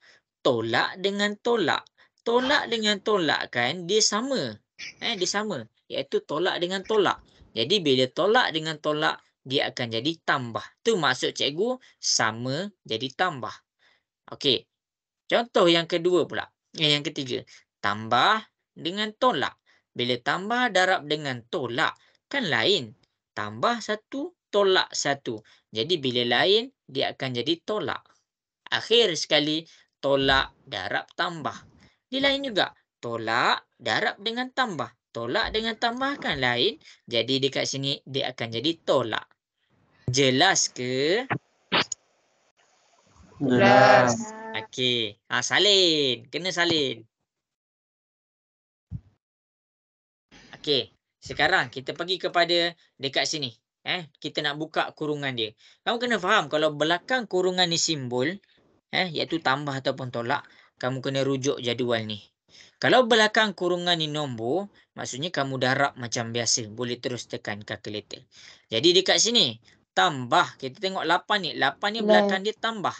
Tolak dengan tolak. Tolak dengan tolak kan dia sama. Dia sama. Iaitu tolak dengan tolak. Jadi bila tolak dengan tolak, dia akan jadi tambah. Tu maksud cikgu sama jadi tambah. Okey. Contoh yang kedua pula. Yang ketiga. Tambah dengan tolak. Bila tambah darab dengan tolak, kan lain. Tambah satu, tolak satu. Jadi bila lain, dia akan jadi tolak. Akhir sekali, tolak darab tambah. Dia lain juga. Tolak darab dengan tambah. Tolak dengan tambah kan lain. Jadi dekat sini, dia akan jadi tolak. Jelas ke? Jelas. Okey. Salin. Kena salin. Okey. Sekarang kita pergi kepada dekat sini. Kita nak buka kurungan dia. Kamu kena faham kalau belakang kurungan ni simbol, iaitu tambah ataupun tolak, kamu kena rujuk jadual ni. Kalau belakang kurungan ni nombor, maksudnya kamu darab macam biasa. Boleh terus tekan kalkulator. Jadi dekat sini, tambah. Kita tengok 8 ni. 8 ni belakang dia tambah.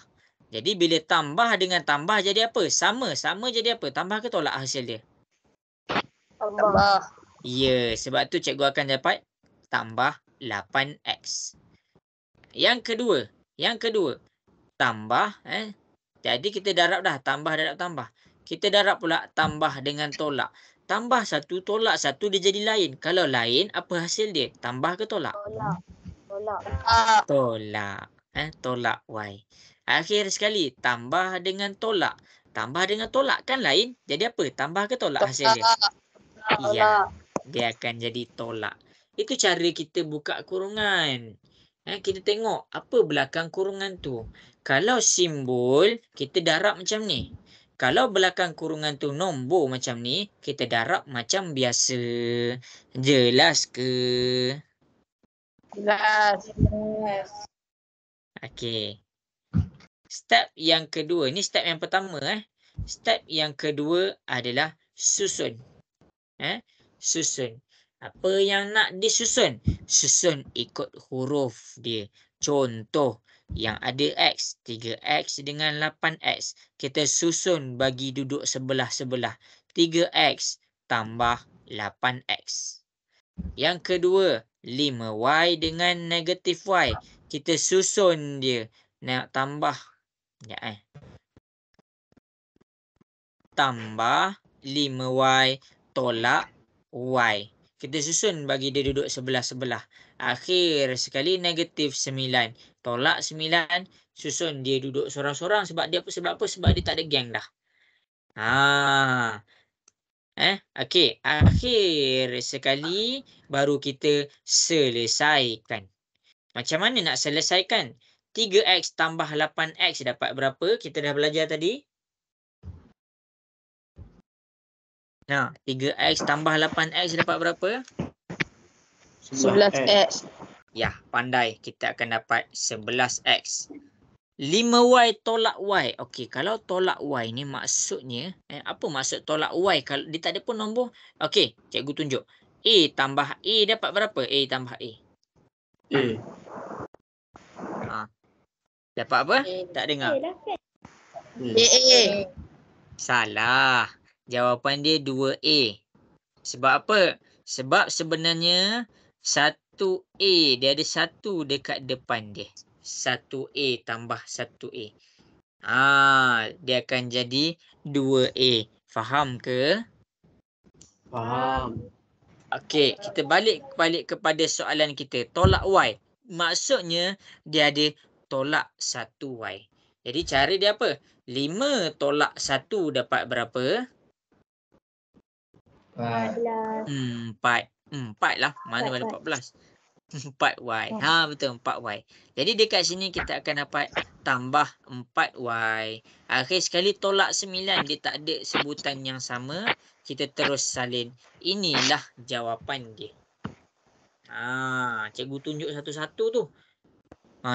Jadi bila tambah dengan tambah jadi apa? Sama. Sama jadi apa? Tambah ke tolak hasil dia? Tambah. Ya, sebab tu cikgu akan dapat tambah 8x. Yang kedua, tambah. Jadi kita darab dah. Tambah darab tambah. Kita darab pula tambah dengan tolak. Tambah satu, tolak satu, dia jadi lain. Kalau lain, apa hasil dia? Tambah ke tolak? Tolak. Tolak y. Akhir sekali, tambah dengan tolak. Tambah dengan tolak kan lain. Jadi apa? Tambah ke tolak hasil dia? Ya, dia akan jadi tolak. Itu cara kita buka kurungan. Kita tengok apa belakang kurungan tu. Kalau simbol, kita darab macam ni. Kalau belakang kurungan tu nombor macam ni, kita darab macam biasa. Jelas ke? Jelas. Okey. Step yang kedua. Ni step yang pertama. Step yang kedua adalah susun. Susun. Apa yang nak disusun? Susun ikut huruf dia. Contoh. Yang ada X. 3X dengan 8X. Kita susun bagi duduk sebelah-sebelah. 3X tambah 8X. Yang kedua. 5Y dengan negatif Y. Kita susun dia. Nak tambah. Tambah 5Y tolak Y. Kita susun bagi dia duduk sebelah-sebelah. Akhir sekali negatif 9. Tolak 9. Susun dia duduk sorang-sorang. Sebab dia apa? Sebab dia tak ada geng dah. Okey. Akhir sekali baru kita selesaikan. Macam mana nak selesaikan? 3X tambah 8X dapat berapa? Kita dah belajar tadi. 3X tambah 8X dapat berapa? 11X. Ya, pandai. Kita akan dapat 11X. 5Y tolak Y. Okey, kalau tolak Y ni maksudnya, apa maksud tolak Y? Kalau dia tak ada pun nombor. Okey, cikgu tunjuk. A tambah A dapat berapa? A tambah A. Dapat apa? Tak dengar. A. Salah. Jawapan dia 2A. Sebab apa? Sebab sebenarnya 1A. Dia ada 1 dekat depan dia. 1A tambah 1A. Dia akan jadi 2A. Faham ke? Faham. Okey, kita balik kepada soalan kita. Tolak Y. Maksudnya dia ada tolak 1Y. Jadi cari dia apa? 5 tolak 1 dapat berapa? 4. 4 lah. Mana ada 14? 4Y. Ha, betul 4Y. Jadi dekat sini kita akan dapat tambah 4Y. Akhir sekali tolak 9. Dia tak ada sebutan yang sama. Kita terus salin. Inilah jawapan dia. Cikgu tunjuk satu-satu tu.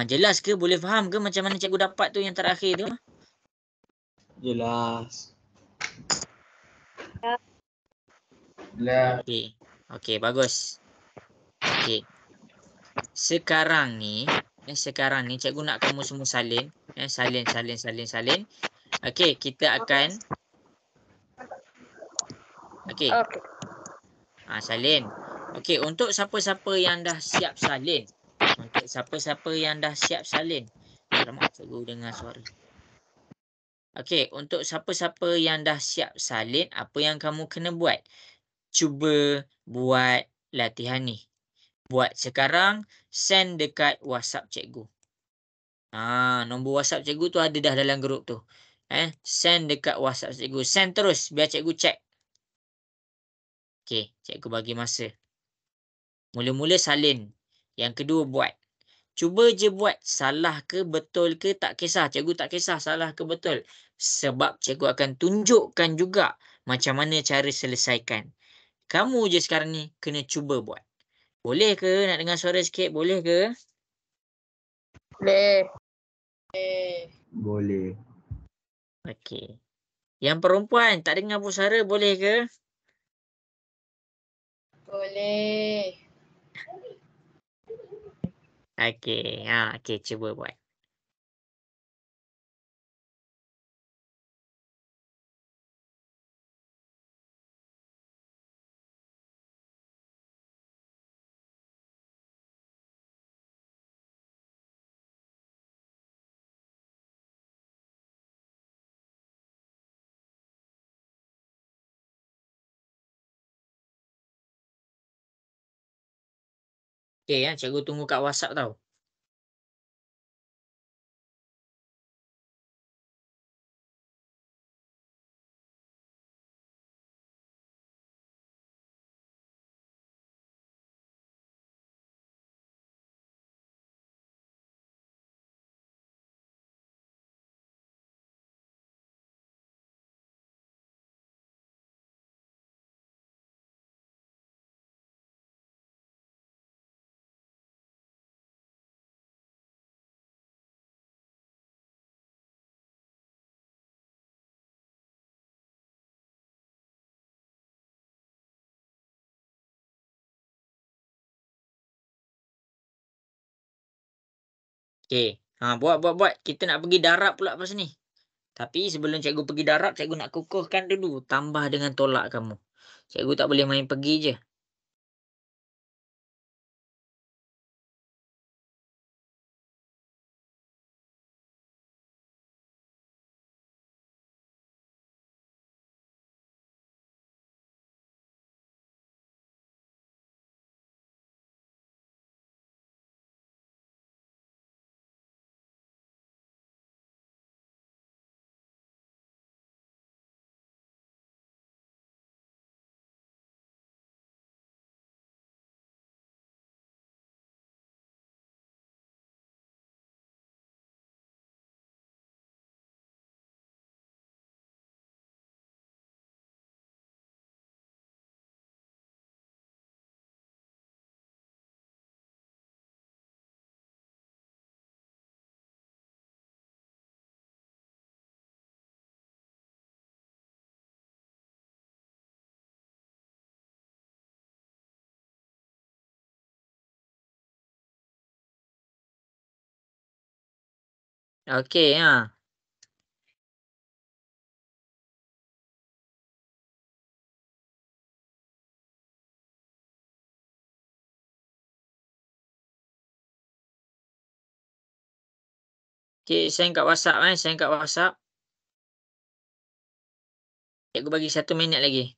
Jelas ke? Boleh faham ke macam mana cikgu dapat tu yang terakhir tu? Jelas. Okey, bagus. Okey. Sekarang ni cikgu nak kamu semua salin. Salin. Okey, kita akan okey. Salin. Okey, untuk siapa-siapa yang dah siap salin. Alamak, cikgu dengar suara. Okey, untuk siapa-siapa yang dah siap salin, apa yang kamu kena buat? Cuba buat latihan ni. Buat sekarang, send dekat WhatsApp cikgu. Nombor WhatsApp cikgu tu ada dah dalam grup tu. Send dekat WhatsApp cikgu. Send terus biar cikgu check. Okey, cikgu bagi masa. Mula-mula salin. Yang kedua buat. Cuba je buat. Salah ke betul ke tak kisah. Cikgu tak kisah salah ke betul. Sebab cikgu akan tunjukkan juga macam mana cara selesaikan. Kamu je sekarang ni kena cuba buat. Boleh ke? Nak dengar suara sikit? Boleh ke? Boleh. Okey. Yang perempuan tak dengar pun suara boleh ke? Boleh. Okey. Okey, cuba buat. Okey, cikgu tunggu kat WhatsApp tau. Okey. Buat. Kita nak pergi darab pula pas ni. Tapi sebelum cikgu pergi darab, cikgu nak kukuhkan dulu. Tambah dengan tolak kamu. Cikgu tak boleh main pergi je. Okey, Okey, send kat WhatsApp send kat WhatsApp. Cikgu bagi 1 minit lagi.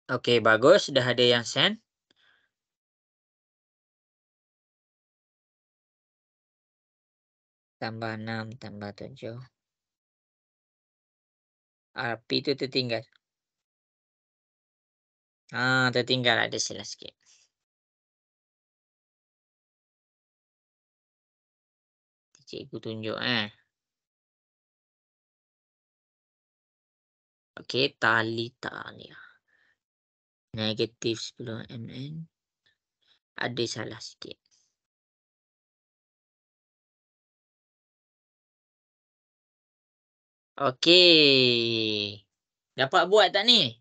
Okey, bagus. Dah ada yang send. Tambah 6 tambah 7. P tu tertinggal. Tertinggal ada silap sikit. Cikgu tunjuk Okey, tali. Negatif 10 mn. Ada salah sikit. Okey. Dapat buat tak ni?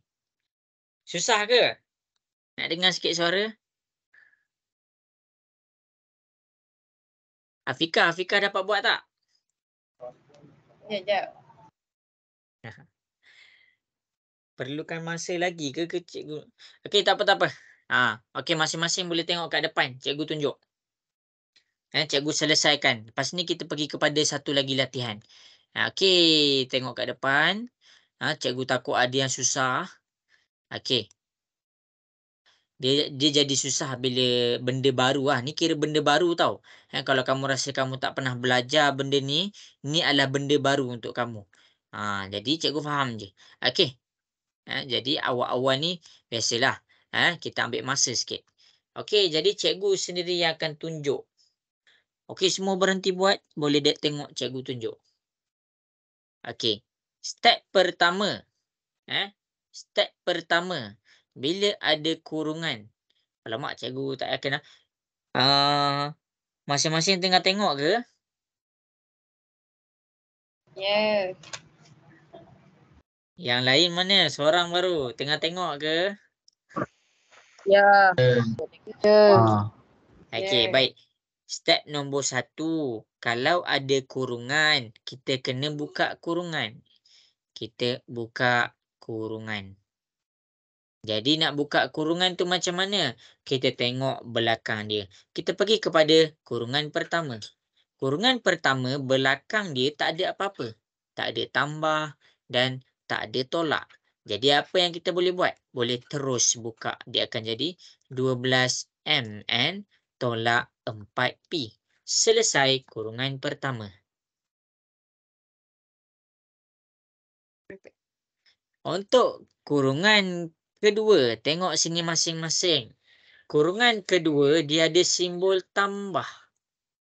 Susah ke? Nak dengar sikit suara? Afika dapat buat tak? Sekejap. Perlukan masa lagi ke cikgu? Okey, tak apa. Okey, masing-masing boleh tengok kat depan. Cikgu tunjuk. Cikgu selesaikan. Lepas ni kita pergi kepada satu lagi latihan. Okey, tengok kat depan. Cikgu takut ada yang susah. Okey. Dia jadi susah bila benda baru Ni kira benda baru tau. Kalau kamu rasa kamu tak pernah belajar benda ni adalah benda baru untuk kamu. Jadi cikgu faham je. Okey. Jadi awal-awal ni biasalah. Kita ambil masa sikit. Okey, jadi cikgu sendiri yang akan tunjuk. Okey, semua berhenti buat. Boleh tengok cikgu tunjuk. Okey. Step pertama. Step pertama. Bila ada kurungan. Alamak, cikgu tak yakin masing-masing tengah tengok ke? Ya. Yang lain mana? Seorang baru. Tengah tengok ke? Ya. Okey, Ya. baik. Step nombor 1. Kalau ada kurungan, kita kena buka kurungan. Kita buka kurungan. Jadi nak buka kurungan tu macam mana? Kita tengok belakang dia. Kita pergi kepada kurungan pertama. Kurungan pertama belakang dia tak ada apa-apa. Tak ada tambah dan tak ada tolak. Jadi apa yang kita boleh buat? Boleh terus buka. Dia akan jadi 12 mn tolak 4p. Selesai kurungan pertama. Untuk kurungan kedua, tengok sini masing-masing. Kurungan kedua dia ada simbol tambah.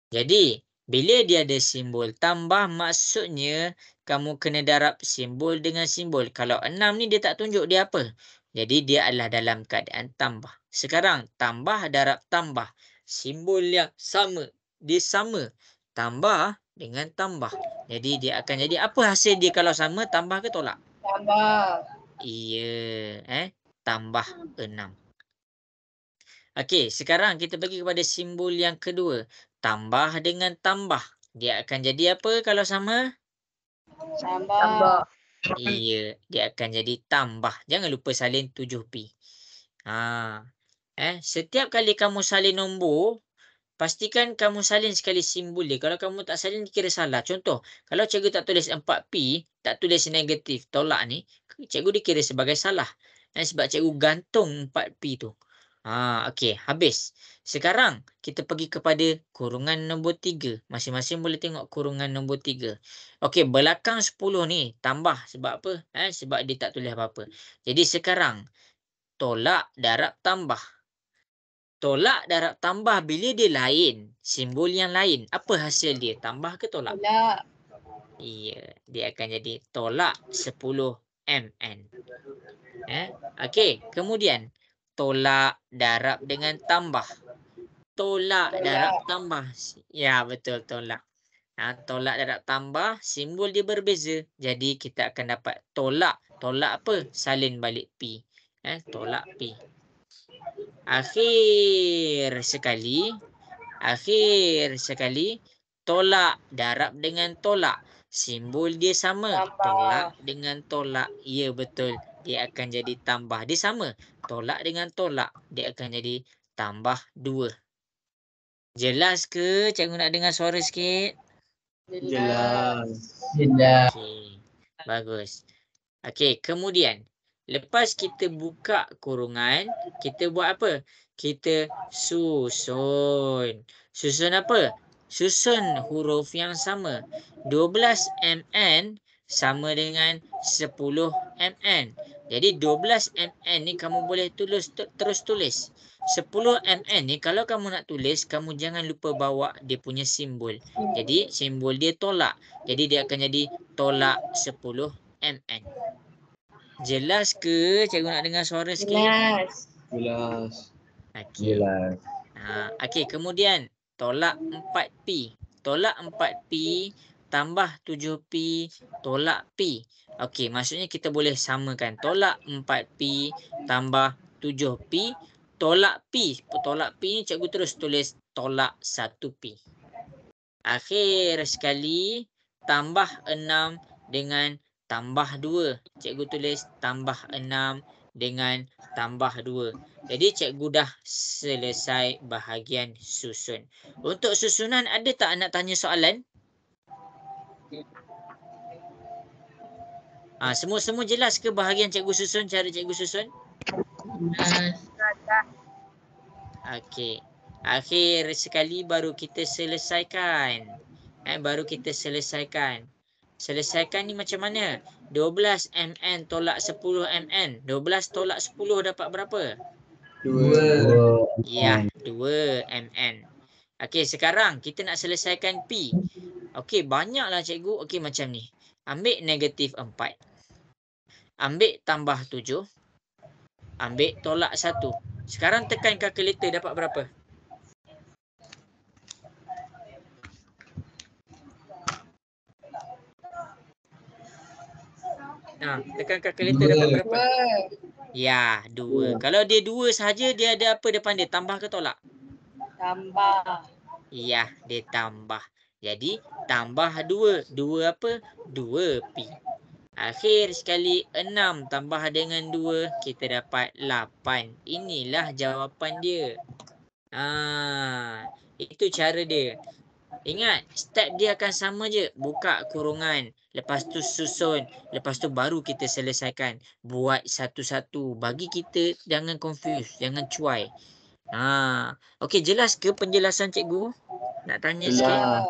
Jadi, bila dia ada simbol tambah, maksudnya kamu kena darab simbol dengan simbol. Kalau 6 ni dia tak tunjuk dia apa. Jadi, dia adalah dalam keadaan tambah. Sekarang, tambah darab tambah. Simbol yang sama. Dia sama. Tambah dengan tambah. Jadi, dia akan jadi apa hasil dia kalau sama, tambah ke tolak? Tambah. Iya. Tambah 6. Okey, sekarang kita pergi kepada simbol yang kedua. Tambah dengan tambah. Dia akan jadi apa kalau sama? Tambah. Iya, dia akan jadi tambah. Jangan lupa salin 7p. Setiap kali kamu salin nombor, pastikan kamu salin sekali simbol dia. Kalau kamu tak salin, kira salah. Contoh, kalau cikgu tak tulis 4p, tak tulis negatif, tolak ni, cikgu dikira sebagai salah. Sebab cikgu gantung 4p tu. Okey, habis. Sekarang, kita pergi kepada kurungan nombor 3. Masing-masing boleh tengok kurungan nombor 3. Okey, belakang 10 ni tambah. Sebab apa? Sebab dia tak tulis apa-apa. Jadi sekarang, tolak darab tambah. Tolak darab tambah bila dia lain. Simbol yang lain. Apa hasil dia? Tambah ke tolak? Tolak. Iya, dia akan jadi tolak 10 mn. Okey, kemudian tolak darab dengan tambah. Tolak darab tambah. Ya, betul, tolak. Tolak darab tambah, simbol dia berbeza. Jadi kita akan dapat tolak. Tolak apa? Salin balik P. Tolak P. Akhir sekali, tolak darab dengan tolak. Simbol dia sama. Tambah. Tolak dengan tolak. Ya, betul. Dia akan jadi tambah. Dia sama. Tolak dengan tolak. Dia akan jadi tambah 2. Jelas ke? Cikgu nak dengar suara sikit. Jelas. Okey. Bagus. Okey, kemudian Lepas kita buka kurungan, kita buat apa? Kita susun. Susun apa? Susun huruf yang sama. 12 mn sama dengan 10 mn. Jadi 12 mn ni kamu boleh terus tulis. 10 mn ni kalau kamu nak tulis, kamu jangan lupa bawa dia punya simbol. Jadi simbol dia tolak. Jadi dia akan jadi tolak 10 mn. Jelas ke? Cikgu nak dengar suara sikit. Jelas. Jelas. Okey. Jelas. Okey, kemudian tolak 4P. Tolak 4P tambah 7P tolak P. Okey, maksudnya kita boleh samakan. Tolak 4P tambah 7P tolak P. Tolak P ni cikgu terus tulis tolak 1P. Akhir sekali tambah 6 dengan tambah 2. Cikgu tulis tambah 6 dengan tambah 2. Jadi cikgu dah selesai bahagian susun. Untuk susunan ada tak nak tanya soalan? Semua jelas ke bahagian cikgu susun, cara cikgu susun? Okey. Akhir sekali baru kita selesaikan. Baru kita selesaikan. Selesaikan ni macam mana? 12 mn tolak 10 mn. 12 tolak 10 dapat berapa? 2 Ya, 2 mn. Okey, sekarang kita nak selesaikan P. Okey, banyaklah cikgu. Okey, macam ni. Ambil negatif 4. Ambil tambah 7. Ambil tolak 1. Sekarang tekan kalkulator dapat berapa? Tekan kalkulator dapat berapa? 2. Ya, 2. Kalau dia 2 sahaja, dia ada apa depan dia? Tambah ke tolak? Tambah. Ya, dia tambah. Jadi, tambah 2. 2 apa? 2P. Akhir sekali, 6 tambah dengan 2, kita dapat 8. Inilah jawapan dia. Itu cara dia. Ingat, step dia akan sama je. Buka kurungan. Lepas tu susun. Lepas tu baru kita selesaikan. Buat satu-satu. Bagi kita jangan confuse. Jangan cuai. Okey, jelas ke penjelasan cikgu? Nak tanya sikit? Jelas.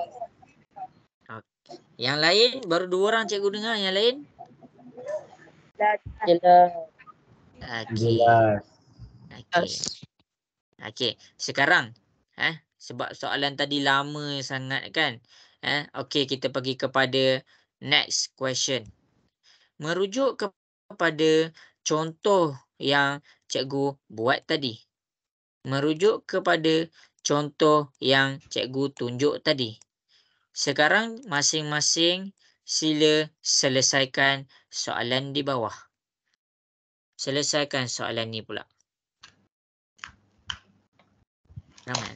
Yang lain, baru 2 orang cikgu dengar. Yang lain? Jelas. Okey. Jelas. Okey. Sekarang, sebab soalan tadi lama sangat kan? Okey, kita pergi kepada next question. Merujuk kepada contoh yang cikgu buat tadi. Merujuk kepada contoh yang cikgu tunjuk tadi. Sekarang masing-masing sila selesaikan soalan di bawah. Selesaikan soalan ni pula. Ramai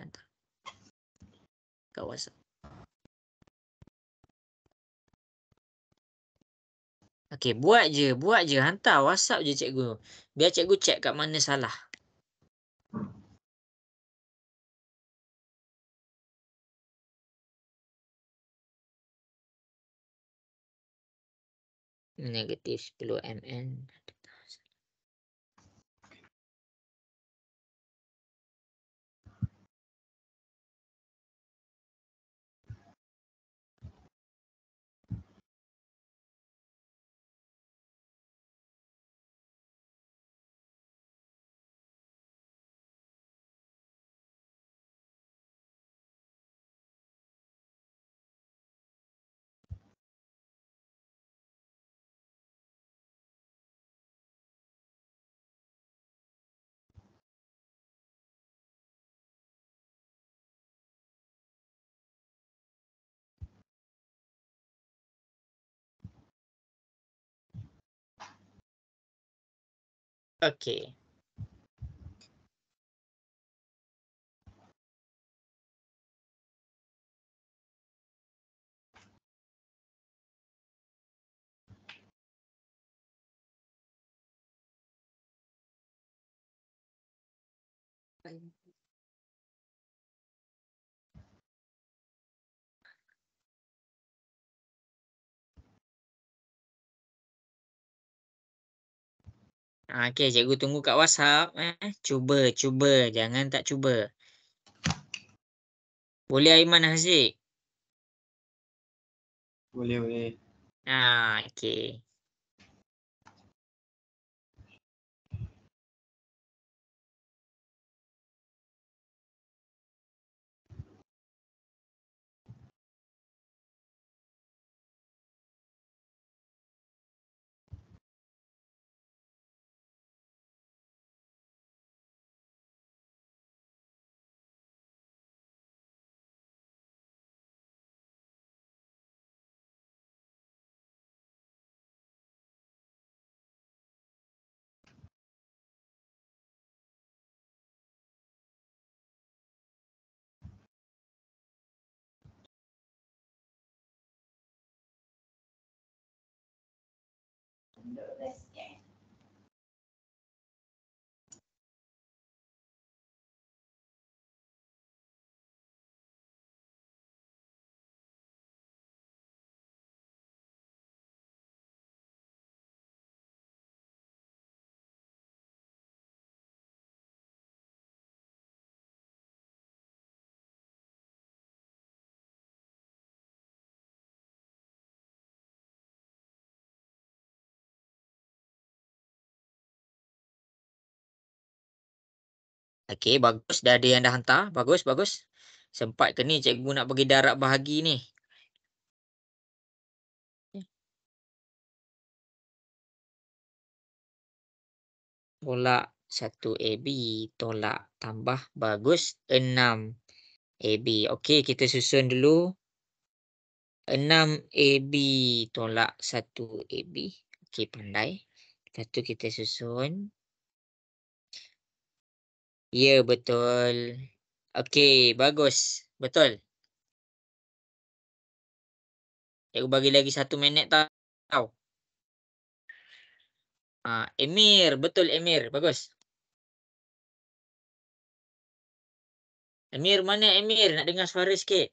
hantar. Kat WhatsApp. Okey, buat je. Hantar WhatsApp je cikgu. Biar cikgu check kat mana salah. Negatif 10 mn. Okey. Okey, cikgu tunggu kat WhatsApp. Cuba. Jangan tak cuba. Boleh Aiman Haziq? Boleh. Okey. Okey, bagus. Dah ada yang dah hantar. Bagus. Sempat ke ni cikgu nak bagi darab bahagi ni? Tolak 1 AB. Tolak tambah. Bagus. 6 AB. Okey, kita susun dulu. 6 AB tolak 1 AB. Okey, pandai. Lepas tu kita susun. Ya, betul. Okey, bagus. Betul. Cikgu bagi lagi 1 minit tau. Emir. Betul, Emir. Bagus. Emir, mana Emir? Nak dengar suara sikit.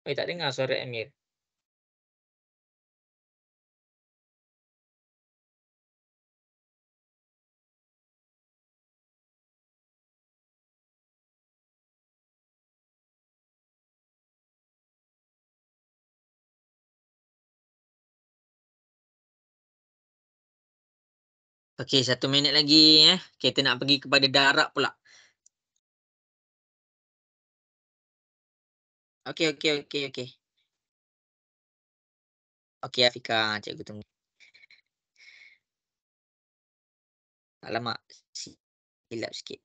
Tak dengar suara Emir. Okey, 1 minit lagi. Kita nak pergi kepada darab pula. Okey. Okey, Afika. Cikgu tunggu. Alamak. Silap sikit.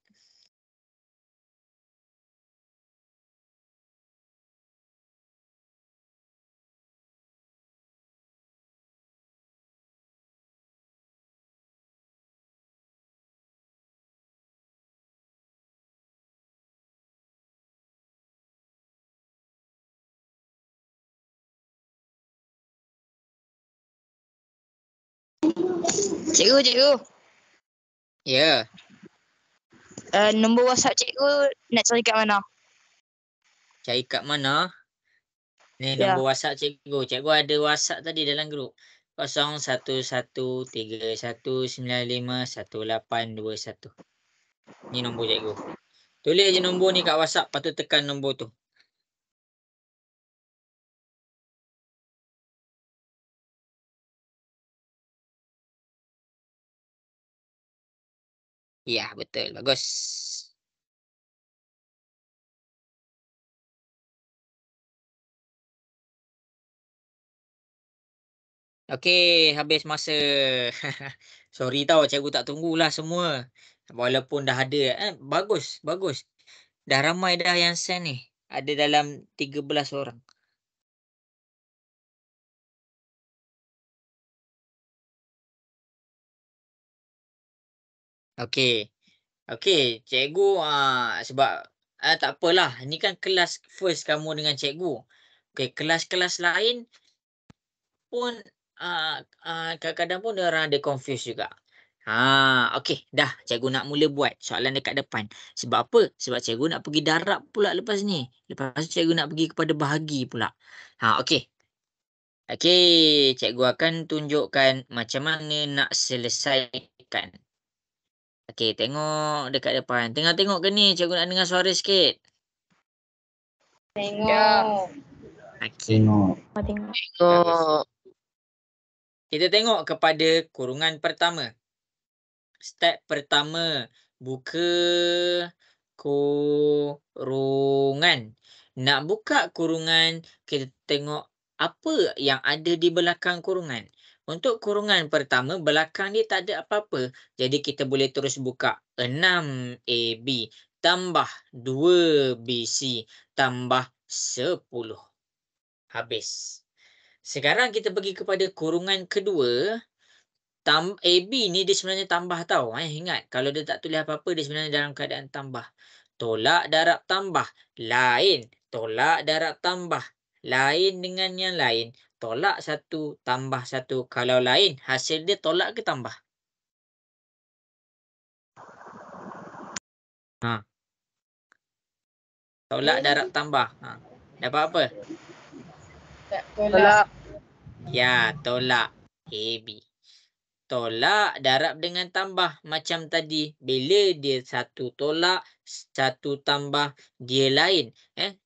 Cikgu. Ya. Nombor WhatsApp cikgu nak cari kat mana? Cari kat mana? Ni Ya. nombor WhatsApp cikgu. Cikgu ada WhatsApp tadi dalam grup. 011391951821. Ni nombor cikgu. Tulis je nombor ni kat WhatsApp. Lepas tu tekan nombor tu. Ya, betul. Bagus. Okey, habis masa. Sorry tau, cikgu tak tunggulah semua. Walaupun dah ada. Bagus. Dah ramai dah yang send ni. Ada dalam 13 orang. Okey, cikgu sebab tak apalah. Ni kan kelas first kamu dengan cikgu. Okey, kelas-kelas lain pun kadang-kadang pun orang ada confuse juga. Okey, dah cikgu nak mula buat soalan dekat depan. Sebab apa? Sebab cikgu nak pergi darab pula lepas ni. Lepas tu cikgu nak pergi kepada bahagi pula. Okey. Okey, cikgu akan tunjukkan macam mana nak selesaikan. Okey, tengok dekat depan. Tengah tengok ke ni? Cikgu nak dengar suara sikit. Tengok. Okey. Tengok. Tengok. Kita tengok kepada kurungan pertama. Step pertama, buka kurungan. Nak buka kurungan, kita tengok apa yang ada di belakang kurungan. Untuk kurungan pertama, belakang dia tak ada apa-apa. Jadi kita boleh terus buka 6AB tambah 2BC tambah 10. Habis. Sekarang kita pergi kepada kurungan kedua. AB ni dia sebenarnya tambah tau. Ingat, kalau dia tak tulis apa-apa, dia sebenarnya dalam keadaan tambah. Tolak darab tambah. Lain. Tolak darab tambah. Lain dengan yang lain. Tolak 1 tambah 1. Kalau lain, hasil dia tolak ke tambah? Tolak darab tambah. Dapat apa? Tak tolak. Tolak. Ya, tolak AB. Tolak darab dengan tambah macam tadi. Bila dia satu tolak, satu tambah, dia lain.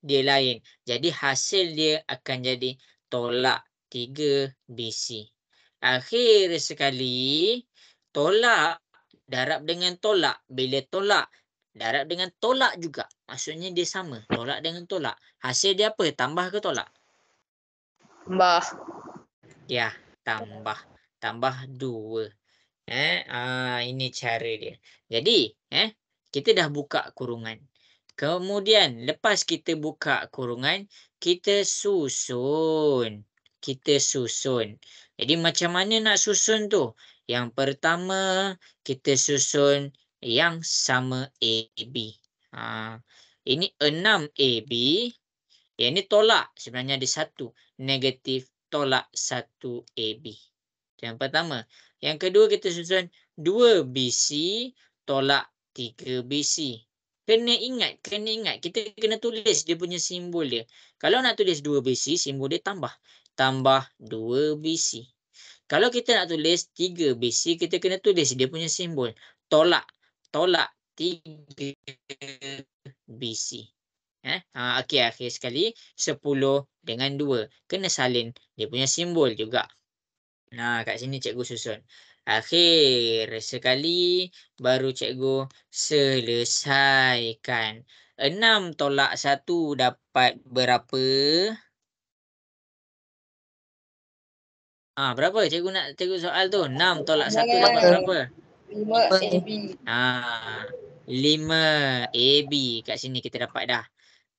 Dia lain. Jadi hasil dia akan jadi tolak 3 BC. Akhir sekali, tolak darab dengan tolak. Bila tolak, darab dengan tolak juga. Maksudnya dia sama. Tolak dengan tolak. Hasil dia apa? Tambah ke tolak? Tambah. Ya, tambah. Tambah 2. Ini cara dia. Jadi, kita dah buka kurungan. Kemudian, lepas kita buka kurungan, kita susun. Jadi, macam mana nak susun tu? Yang pertama, kita susun yang sama AB. Ini 6AB. Yang ni tolak. Sebenarnya ada 1. Negatif tolak 1AB. Yang pertama. Yang kedua kita susun 2BC tolak 3BC. Kena ingat. Kita kena tulis dia punya simbol dia. Kalau nak tulis 2BC, simbol dia tambah. Tambah 2BC. Kalau kita nak tulis 3BC, kita kena tulis dia punya simbol. Tolak. Tolak 3BC. Okey, akhir sekali 10 dengan 2. Kena salin dia punya simbol juga. Kat sini cikgu susun. Akhir sekali baru cikgu selesaikan. 6 tolak 1 dapat berapa? Berapa? Cikgu nak cikgu soal tu. 6 tolak 1 dapat berapa? 5 AB. 5 AB. Kat sini kita dapat dah.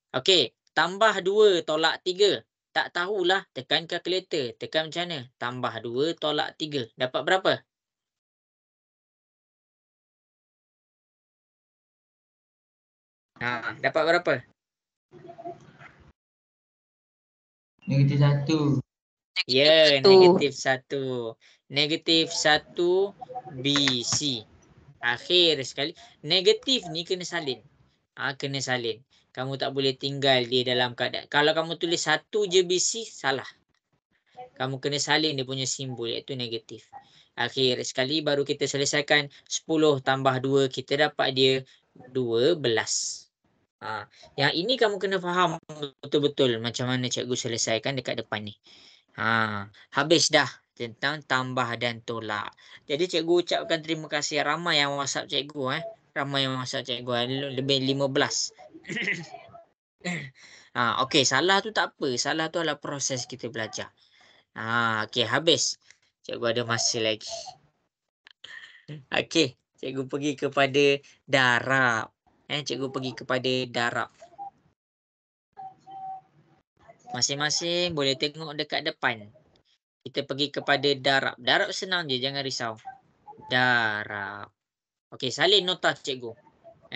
Okey, tambah 2 tolak 3. Tak tahulah, tekan kalkulator. Tekan macam mana? Tambah 2 tolak 3. Dapat berapa? Dapat berapa? Negatif 1. Ya, Satu. negatif 1. Negatif 1 BC. Akhir sekali. Negatif ni kena salin. Kena salin. Kamu tak boleh tinggal dia dalam keadaan. Kalau kamu tulis 1 je BC, salah. Kamu kena salin dia punya simbol, iaitu negatif. Akhir sekali baru kita selesaikan 10 tambah 2. Kita dapat dia 12. Yang ini kamu kena faham betul-betul macam mana cikgu selesaikan dekat depan ni. Habis dah tentang tambah dan tolak. Jadi cikgu ucapkan terima kasih ramai yang WhatsApp cikgu. Ramai yang WhatsApp cikgu. Lebih 15. Okey, salah tu tak apa. Salah tu adalah proses kita belajar. Okey, habis. Cikgu ada masa lagi. Okey, cikgu pergi kepada darab. Cikgu pergi kepada darab. Masing-masing boleh tengok dekat depan. Kita pergi kepada darab. Darab senang je, jangan risau. Darab. Okey, salin nota cikgu.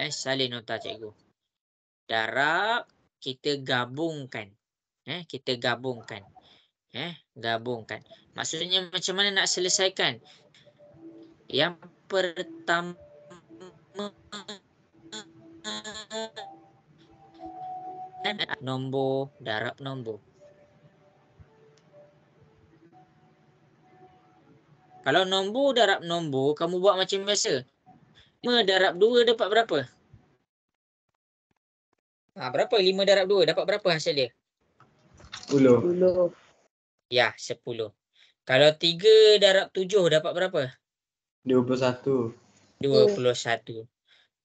Salin nota cikgu. Darab, kita gabungkan. Kita gabungkan. Gabungkan. Maksudnya macam mana nak selesaikan? Yang pertama, nombor darab nombor. Kalau nombor darab nombor, kamu buat macam biasa. 5 darab 2 dapat berapa? Berapa 5 darab 2? Dapat berapa hasil dia? 10. 10. Ya, 10. Kalau 3 darab 7 dapat berapa? 21. 21.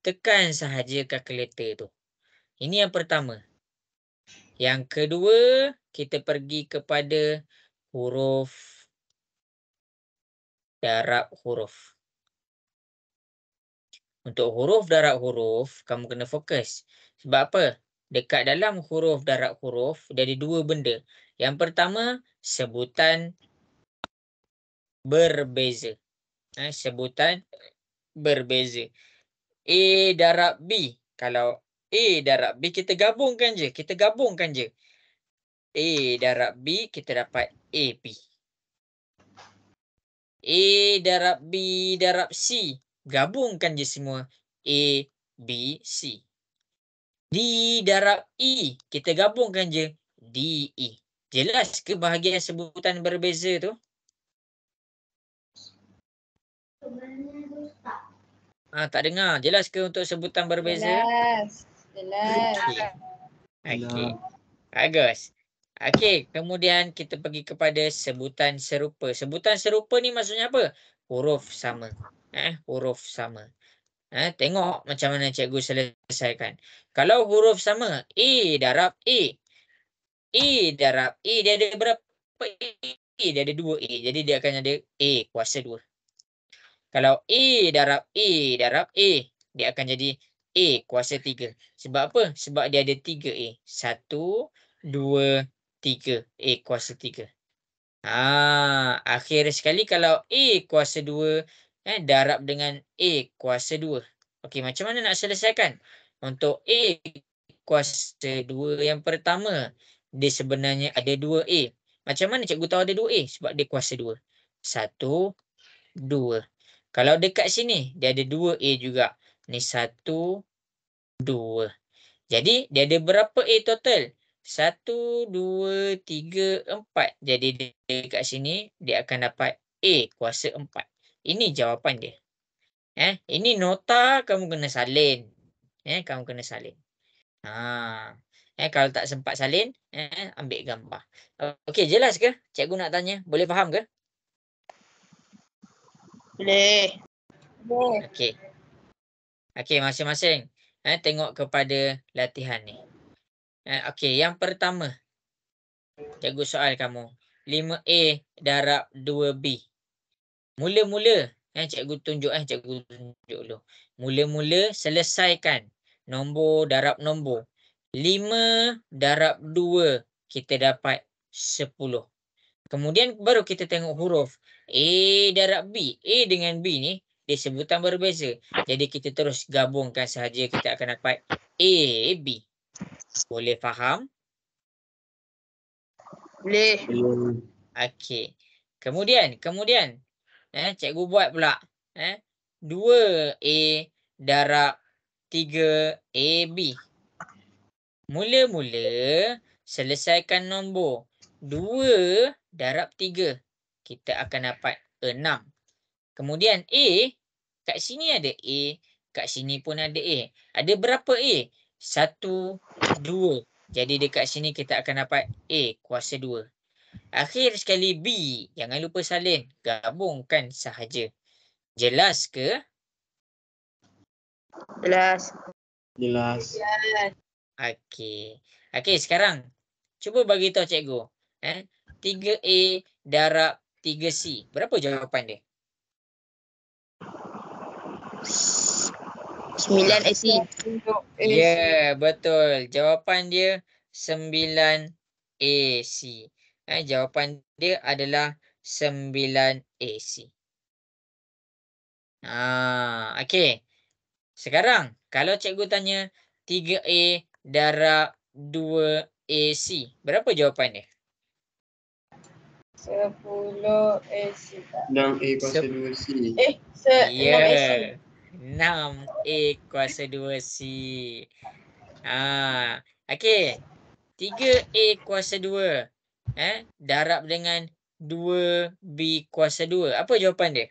Tekan sahaja kalkulator tu. Ini yang pertama. Yang kedua, kita pergi kepada huruf darab huruf. Untuk huruf darab huruf, kamu kena fokus. Sebab apa? Dekat dalam huruf darab huruf, dia ada dua benda. Yang pertama, sebutan berbeza. Sebutan berbeza. A darab B. Kalau A darab B, kita gabungkan je. A darab B, kita dapat AP. A darab B darab C. Gabungkan je semua. A, B, C. D darab E. Kita gabungkan je. D, E. Jelas ke bahagian sebutan berbeza tu? Tak dengar. Jelas ke untuk sebutan berbeza? Jelas. Okey. Bagus. Okey, kemudian kita pergi kepada sebutan serupa. Sebutan serupa ni maksudnya apa? Huruf sama. Huruf sama. Tengok macam mana cikgu selesaikan. Kalau huruf sama, A darab A. A darab A, dia ada berapa A? Dia ada 2 A. Jadi dia akan ada A kuasa 2. Kalau A darab A, dia akan jadi A kuasa 3. Sebab apa? Sebab dia ada 3 A. 1, 2, 3. A kuasa 3. Akhir sekali kalau A kuasa 2 darab dengan A kuasa 2. Okey, macam mana nak selesaikan? Untuk A kuasa 2 yang pertama, dia sebenarnya ada 2 A. Macam mana cikgu tahu ada 2 A? Sebab dia kuasa 2. 1, 2. Kalau dekat sini, dia ada 2 A juga. Ni 1, 2. Jadi, dia ada berapa A total? 1, 2, 3, 4. Jadi, dekat sini, dia akan dapat A kuasa 4. Ini jawapan dia. Ini nota, kamu kena salin. Kamu kena salin. Kalau tak sempat salin, ambil gambar. Okey, jelas ke? Cikgu nak tanya. Boleh faham ke? Boleh. Okey, masing-masing. Tengok kepada latihan ni. Okey, yang pertama. Cikgu soal kamu. 5A darab 2B. Mula-mula. Cikgu tunjuk dulu. Mula-mula selesaikan nombor darab nombor. 5 darab 2. Kita dapat 10. Kemudian baru kita tengok huruf. A darab B. A dengan B ni dia sebutan berbeza. Jadi kita terus gabungkan sahaja, kita akan dapat A, B. Boleh faham? Boleh. Okey. Kemudian cikgu buat pula. 2A darab 3AB. Mula-mula selesaikan nombor. 2 darab 3. Kita akan dapat 6. Kemudian A, kat sini ada A, kat sini pun ada A. Ada berapa A? 1, 2. Jadi dekat sini kita akan dapat A kuasa 2. Akhir sekali B, jangan lupa salin. Gabungkan sahaja. Jelas ke? Jelas. Okey, sekarang cuba bagi tahu cikgu. 3A darab 3C. Berapa jawapan dia? 9 AC. Ya, betul. Jawapan dia 9 AC. Jawapan dia adalah 9 AC. Okey. Sekarang, kalau cikgu tanya 3A darab 2 AC. Berapa jawapan dia? 10 AC. 6A kuasa 2C. 6 AC. 6A kuasa 2C. Okey. 3A kuasa 2. Darab dengan 2B kuasa 2. Apa jawapan dia?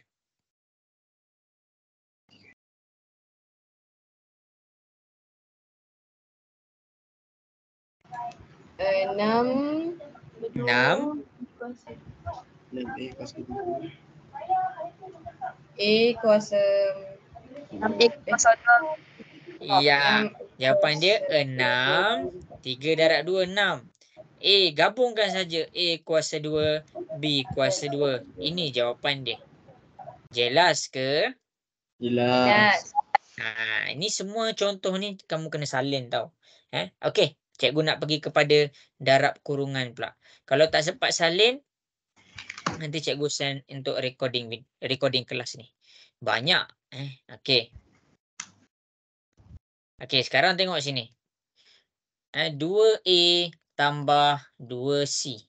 6. 6. 6A kuasa 2. A kuasa Ambil kuasa 2. Ya, jawapan dia 6. 3 darab 2, 6. A, gabungkan saja. A kuasa 2, B kuasa 2. Ini jawapan dia. Jelas ke? Jelas. Ini semua contoh ni kamu kena salin tau. Okey, cikgu nak pergi kepada darab kurungan pula. Kalau tak sempat salin, nanti cikgu send untuk recording kelas ni. Banyak. Okey. Okey, sekarang tengok sini. 2A tambah 2C.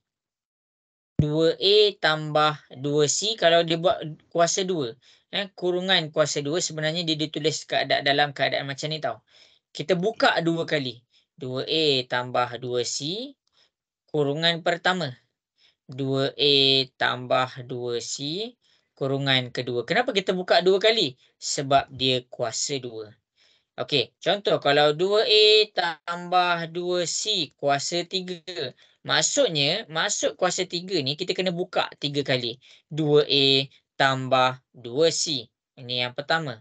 2A tambah 2C kalau dia buat kuasa 2. Kurungan kuasa 2 sebenarnya dia ditulis dalam keadaan macam ni tau. Kita buka 2 kali. 2A tambah 2C kurungan pertama. 2A tambah 2C kurungan kedua. Kenapa kita buka 2 kali? Sebab dia kuasa 2. Okey, contoh kalau 2A tambah 2C kuasa 3. Maksudnya, masuk kuasa 3 ni kita kena buka 3 kali. 2A tambah 2C. Ini yang pertama.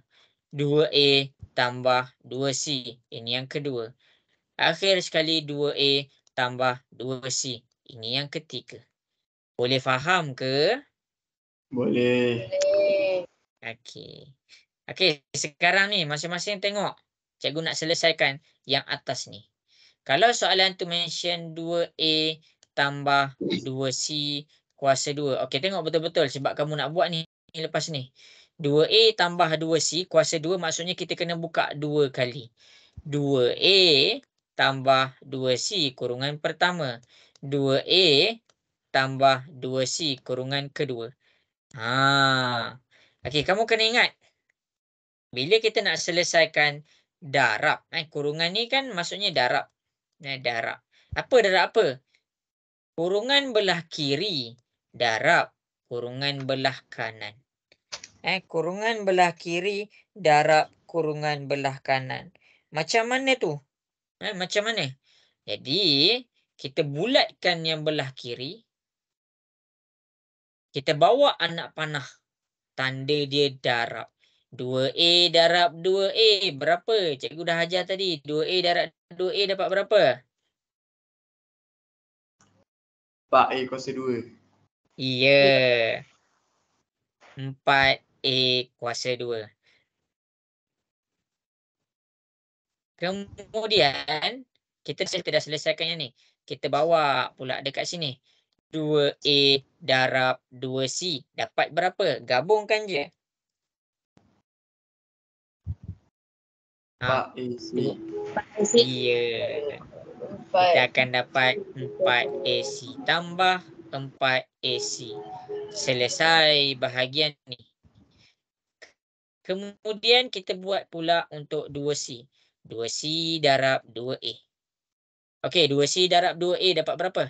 2A tambah 2C. Ini yang kedua. Akhir sekali 2A tambah 2C. Ini yang ketiga. Boleh faham ke? Boleh. Okey. Okey, sekarang ni masing-masing tengok. Cikgu nak selesaikan yang atas ni. Kalau soalan tu mention 2A tambah 2C kuasa 2. Okey, tengok betul-betul sebab kamu nak buat ni lepas ni. 2A tambah 2C kuasa 2 maksudnya kita kena buka 2 kali. 2A tambah 2C kurungan pertama. 2A tambah 2C kurungan kedua. Okey, kamu kena ingat. Bila kita nak selesaikan darab. Kurungan ni kan maksudnya darab. Darab. Apa darab apa? Kurungan belah kiri. Darab kurungan belah kanan. Kurungan belah kiri. Darab kurungan belah kanan. Macam mana tu? Macam mana? Jadi, kita bulatkan yang belah kiri. Kita bawa anak panah. Tanda dia darab. 2A darab 2A. Berapa? Cikgu dah ajar tadi. 2A darab 2A dapat berapa? 4A kuasa 2. Ya. 4A kuasa 2. Kemudian, kita dah selesaikan yang ni. Kita bawa pula dekat sini. 2A darab 2C. Dapat berapa? Gabungkan je. 4AC. Ya. Kita akan dapat 4AC tambah 4AC. Selesai bahagian ni. Kemudian kita buat pula untuk 2C. 2C darab 2A. Okey, 2C darab 2A dapat berapa?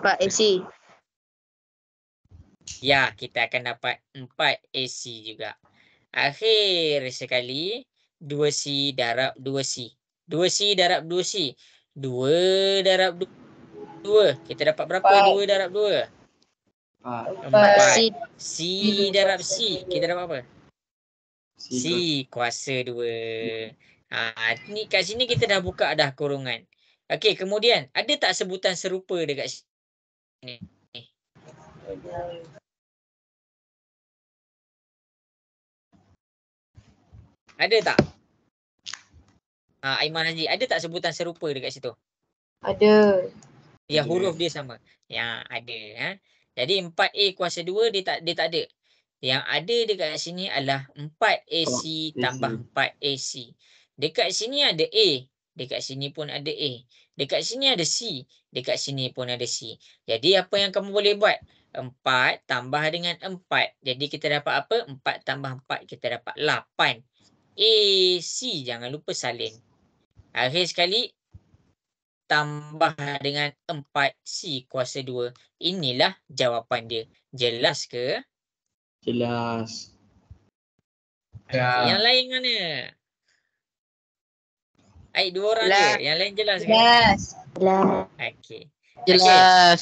4AC. Ya, kita akan dapat 4AC juga. Akhir sekali, 2C darab 2C. 2C darab 2C. 2 darab 2. Kita dapat berapa 2 darab 2? 4. C darab C. Kita dapat apa? C kuasa 2. Ni kat sini kita dah buka dah kurungan. Okey, kemudian ada tak sebutan serupa dekat sini? Ada tak? Aiman Haji, ada tak sebutan serupa dekat situ? Ada. Ya, Ada. huruf dia sama. Ya, ada. Jadi 4A kuasa 2 dia tak ada. Yang ada dekat sini adalah 4AC tambah 4AC. Dekat sini ada A. Dekat sini pun ada A. Dekat sini ada C. Dekat sini pun ada C. Jadi apa yang kamu boleh buat? 4 tambah dengan 4. Jadi kita dapat apa? 4 tambah 4 kita dapat 8. AC jangan lupa salin. Akhir sekali tambah dengan 4C kuasa 2. Inilah jawapan dia. Jelas ke? Jelas. Okey, yang Ya. lain mana? Aik 2 orang je. Jelas. Yang lain jelas ke? Jelas. Okey. Okey. Jelas.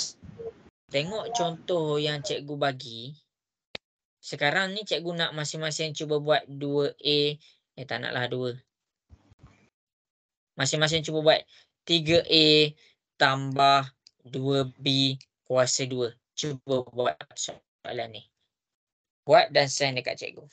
Tengok contoh yang cikgu bagi. Sekarang ni cikgu nak masing-masing cuba buat 2A. Tak naklah 2. Masing-masing cuba buat 3A tambah 2B kuasa 2. Cuba buat soalan ni. Buat dan send dekat cikgu.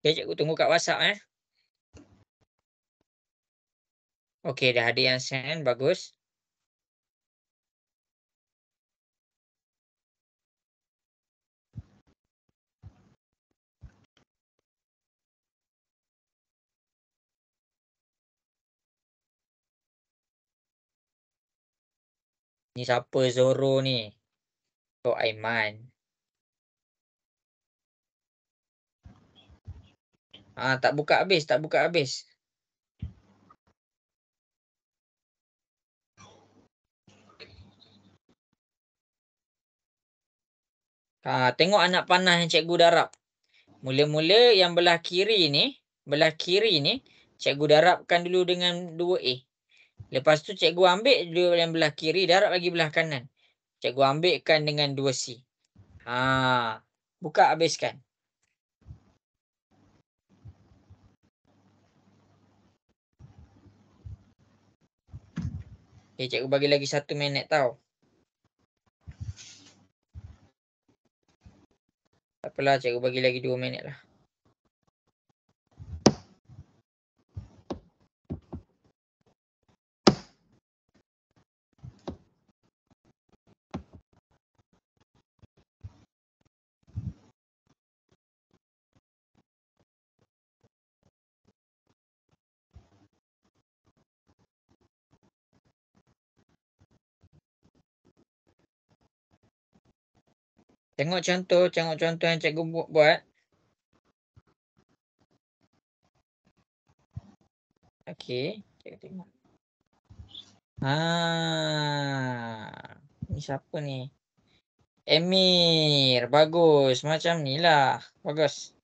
Okay, cikgu tunggu kat WhatsApp. Okey, dah ada yang send. Bagus. Ni siapa Zoro ni? Oh, Aiman. Tak buka habis, tak buka habis. Tengok anak panah yang cikgu darab. Mula-mula yang belah kiri ni, cikgu darabkan dulu dengan 2A. Lepas tu cikgu ambil dulu yang belah kiri, darab lagi belah kanan. Cikgu ambilkan dengan 2C. Buka habiskan. Okay, cikgu bagi lagi 1 minit tau. Tak apalah, cikgu bagi lagi 2 minit lah. Tengok contoh yang cikgu buat. Okey, cikgu tengok. Ni siapa ni? Emir. Bagus. Macam ni lah. Bagus.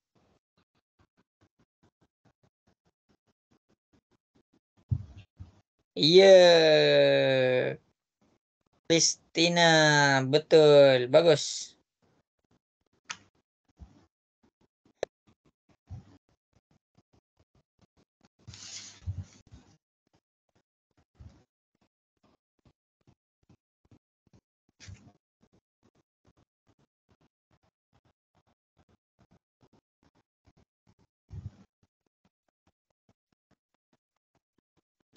Christina. Betul. Bagus.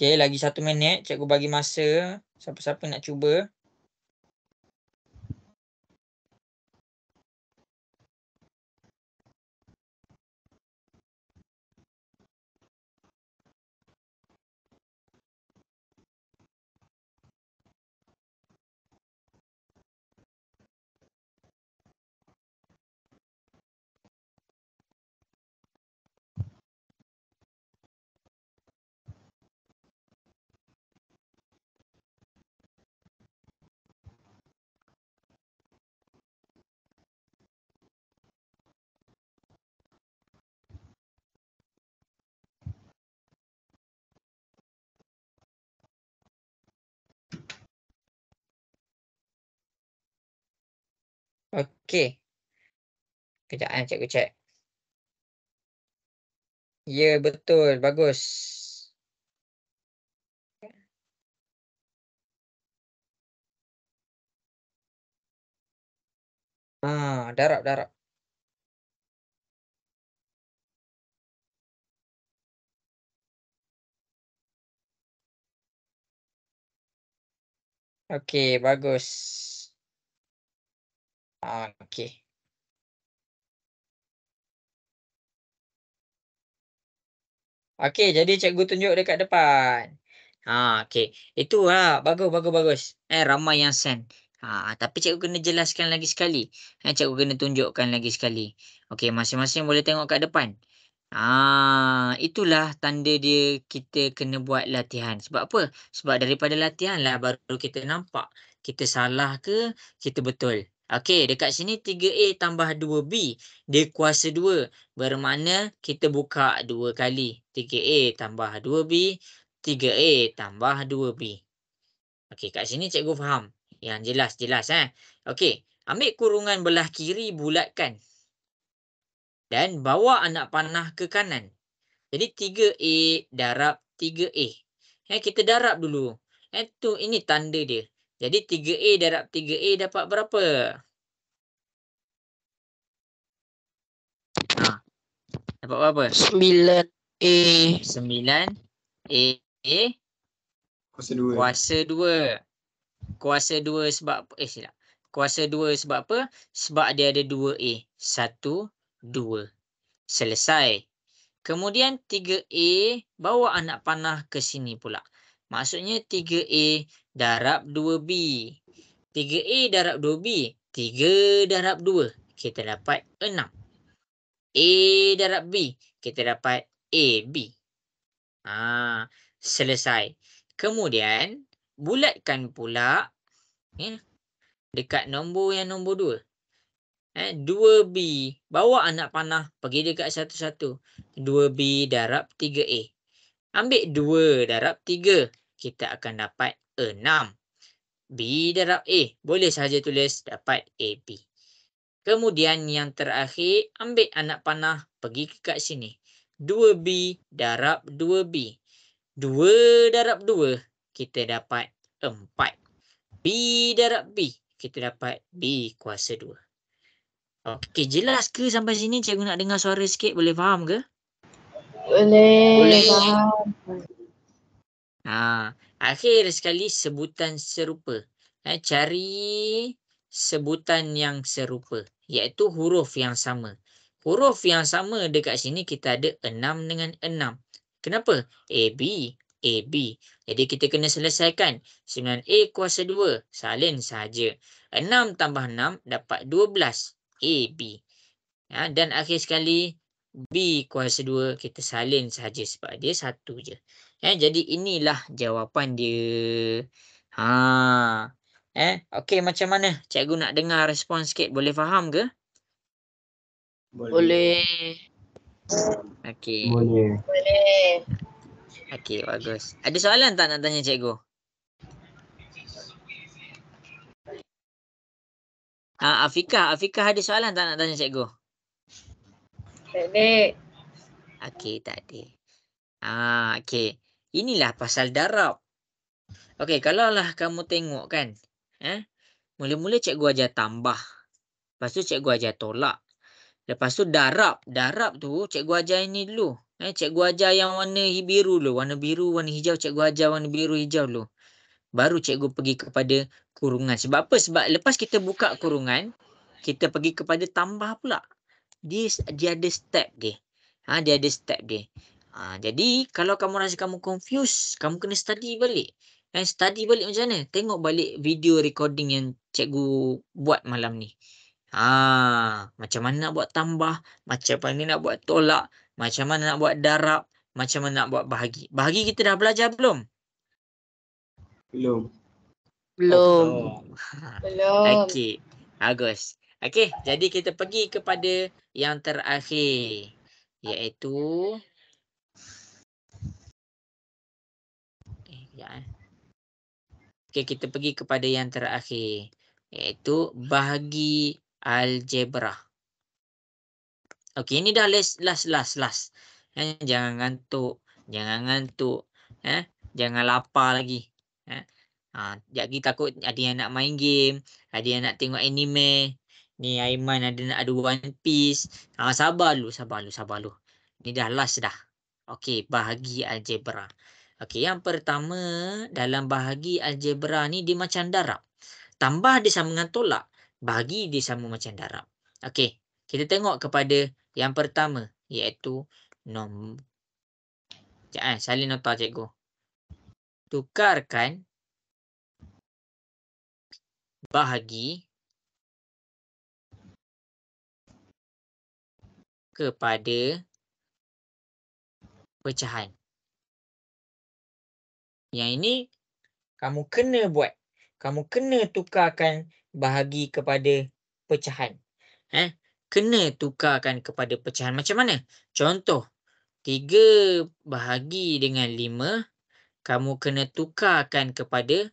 Okey, lagi 1 minit. Cikgu bagi masa. Siapa-siapa nak cuba. Okey. Kejap cikgu cek. Ya, betul. Bagus. Darab. Okey, bagus. Okey. Okey, jadi cikgu tunjuk dekat depan. Okey. Itulah, bagus. Ramai yang send. Tapi cikgu kena jelaskan lagi sekali. Cikgu kena tunjukkan lagi sekali. Okey, masing-masing boleh tengok kat depan. Itulah tanda dia kita kena buat latihan. Sebab apa? Sebab daripada latihan lah baru kita nampak kita salah ke kita betul. Okey, dekat sini 3A tambah 2B. Dia kuasa 2. Bermakna kita buka 2 kali. 3A tambah 2B. 3A tambah 2B. Okey, kat sini cikgu faham. Yang jelas. Okey, ambil kurungan belah kiri bulatkan. Dan bawa anak panah ke kanan. Jadi 3A darab 3A. Kita darab dulu. Ini tanda dia. Jadi 3A darab 3A dapat berapa? Dapat berapa? 9A. 9A Kuasa 2. kuasa 2. Kuasa 2 sebab silap. Kuasa 2 sebab apa? Sebab dia ada 2A. 1, 2. Selesai. Kemudian 3A bawa anak panah ke sini pula. Maksudnya 3A darab 2B. 3A darab 2B. 3 darab 2. Kita dapat 6. A darab B. Kita dapat AB. Selesai. Kemudian bulatkan pula dekat nombor yang nombor 2. 2B. Bawa anak panah pergi dekat satu-satu. 2B darab 3A. Ambil 2 darab 3. Kita akan dapat 6. B darab A. Boleh sahaja tulis dapat AB. Kemudian yang terakhir, ambil anak panah pergi ke kat sini. 2B darab 2B. 2 darab 2. Kita dapat 4. B darab B. Kita dapat B kuasa 2. Okey, jelas ke sampai sini? Cikgu nak dengar suara sikit. Boleh faham ke? Boleh. Akhir sekali sebutan serupa. Cari sebutan yang serupa. Iaitu huruf yang sama. Huruf yang sama dekat sini kita ada 6 dengan 6. Kenapa? AB. Jadi kita kena selesaikan. 9A kuasa 2. Salin saja. 6 tambah 6 dapat 12. AB. Dan akhir sekali B kuasa 2 kita salin saja sebab dia 1 je. Jadi inilah jawapan dia. Okey, macam mana? Cikgu nak dengar respon sikit. Boleh faham ke? Boleh. Okey. Boleh. Okey, bagus. Ada soalan tak nak tanya cikgu? Afikah ada soalan tak nak tanya cikgu? Tak ada. Okey, tak ada. Okey. Inilah pasal darab. Okey, kalaulah kamu tengok kan. Mula-mula cikgu ajar tambah. Lepas tu cikgu ajar tolak. Lepas tu darab. Darab tu cikgu ajar ini dulu. Cikgu ajar yang warna biru dulu. Warna biru, warna hijau. Cikgu ajar warna biru, hijau dulu. Baru cikgu pergi kepada kurungan. Sebab apa? Sebab lepas kita buka kurungan, kita pergi kepada tambah pula. Dia ada step dia. Dia ada step dia. Jadi kalau kamu rasa kamu confused, kamu kena study balik. Study balik macam mana? Tengok balik video recording yang cikgu buat malam ni. Macam mana nak buat tambah, macam mana nak buat tolak, macam mana nak buat darab, macam mana nak buat bahagi. Bahagi kita dah belajar belum? Belum. Okey, bagus. Okey, jadi kita pergi kepada yang terakhir, iaitu Okey, kita pergi kepada yang terakhir, iaitu bahagi algebra. Okey, ini dah last. Jangan ngantuk. Jangan lapar lagi. Sekejap lagi takut ada yang nak main game, ada yang nak tengok anime. Ni Aiman nak ada One Piece. Sabar dulu. Ni dah last dah. Okey, bahagi algebra. Okey, yang pertama dalam bahagi algebra ni dia macam darab. Tambah dia sama dengan tolak. Bahagi dia sama macam darab. Okey, kita tengok kepada yang pertama iaitu sekejap salin nota cikgu. Tukarkan bahagi kepada pecahan. Yang ini kamu kena buat. Kamu kena tukarkan bahagi kepada pecahan. Kena tukarkan kepada pecahan. Macam mana? Contoh, 3 bahagi dengan 5, kamu kena tukarkan kepada,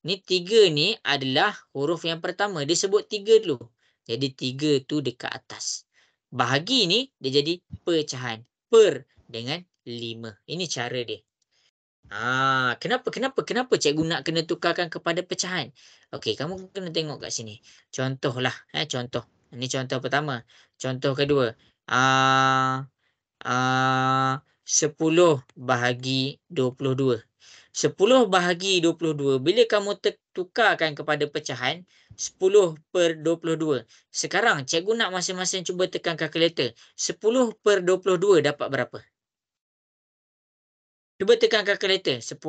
ni 3 ni adalah huruf yang pertama. Dia sebut 3 dulu. Jadi 3 tu dekat atas. Bahagi ni dia jadi pecahan. Per dengan 5. Ini cara dia. Kenapa cikgu nak kena tukarkan kepada pecahan? Okey, kamu kena tengok kat sini. Contohlah, contoh. Ini contoh pertama. Contoh kedua. 10 bahagi 22. 10 bahagi 22. Bila kamu tukarkan kepada pecahan, 10 per 22. Sekarang cikgu nak masing-masing cuba tekan kalkulator. 10 per 22 dapat berapa? Cuba tekan kalkulator. 10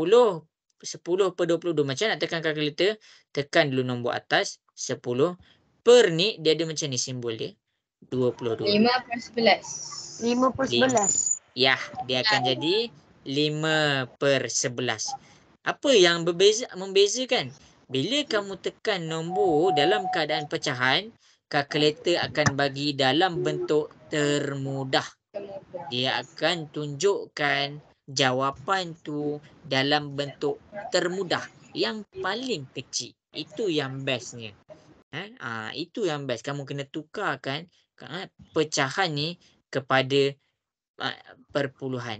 per 22. Macam nak tekan kalkulator? Tekan dulu nombor atas. 10 per ni dia ada macam ni simbol dia. 22. 5 per 11. 5 per 11. Ya, dia akan jadi 5 per 11. Apa yang membezakan? Bila kamu tekan nombor dalam keadaan pecahan, kalkulator akan bagi dalam bentuk termudah. Dia akan tunjukkan jawapan tu dalam bentuk termudah, yang paling kecil. Itu yang bestnya. Itu yang best. Kamu kena tukarkan pecahan ni kepada perpuluhan.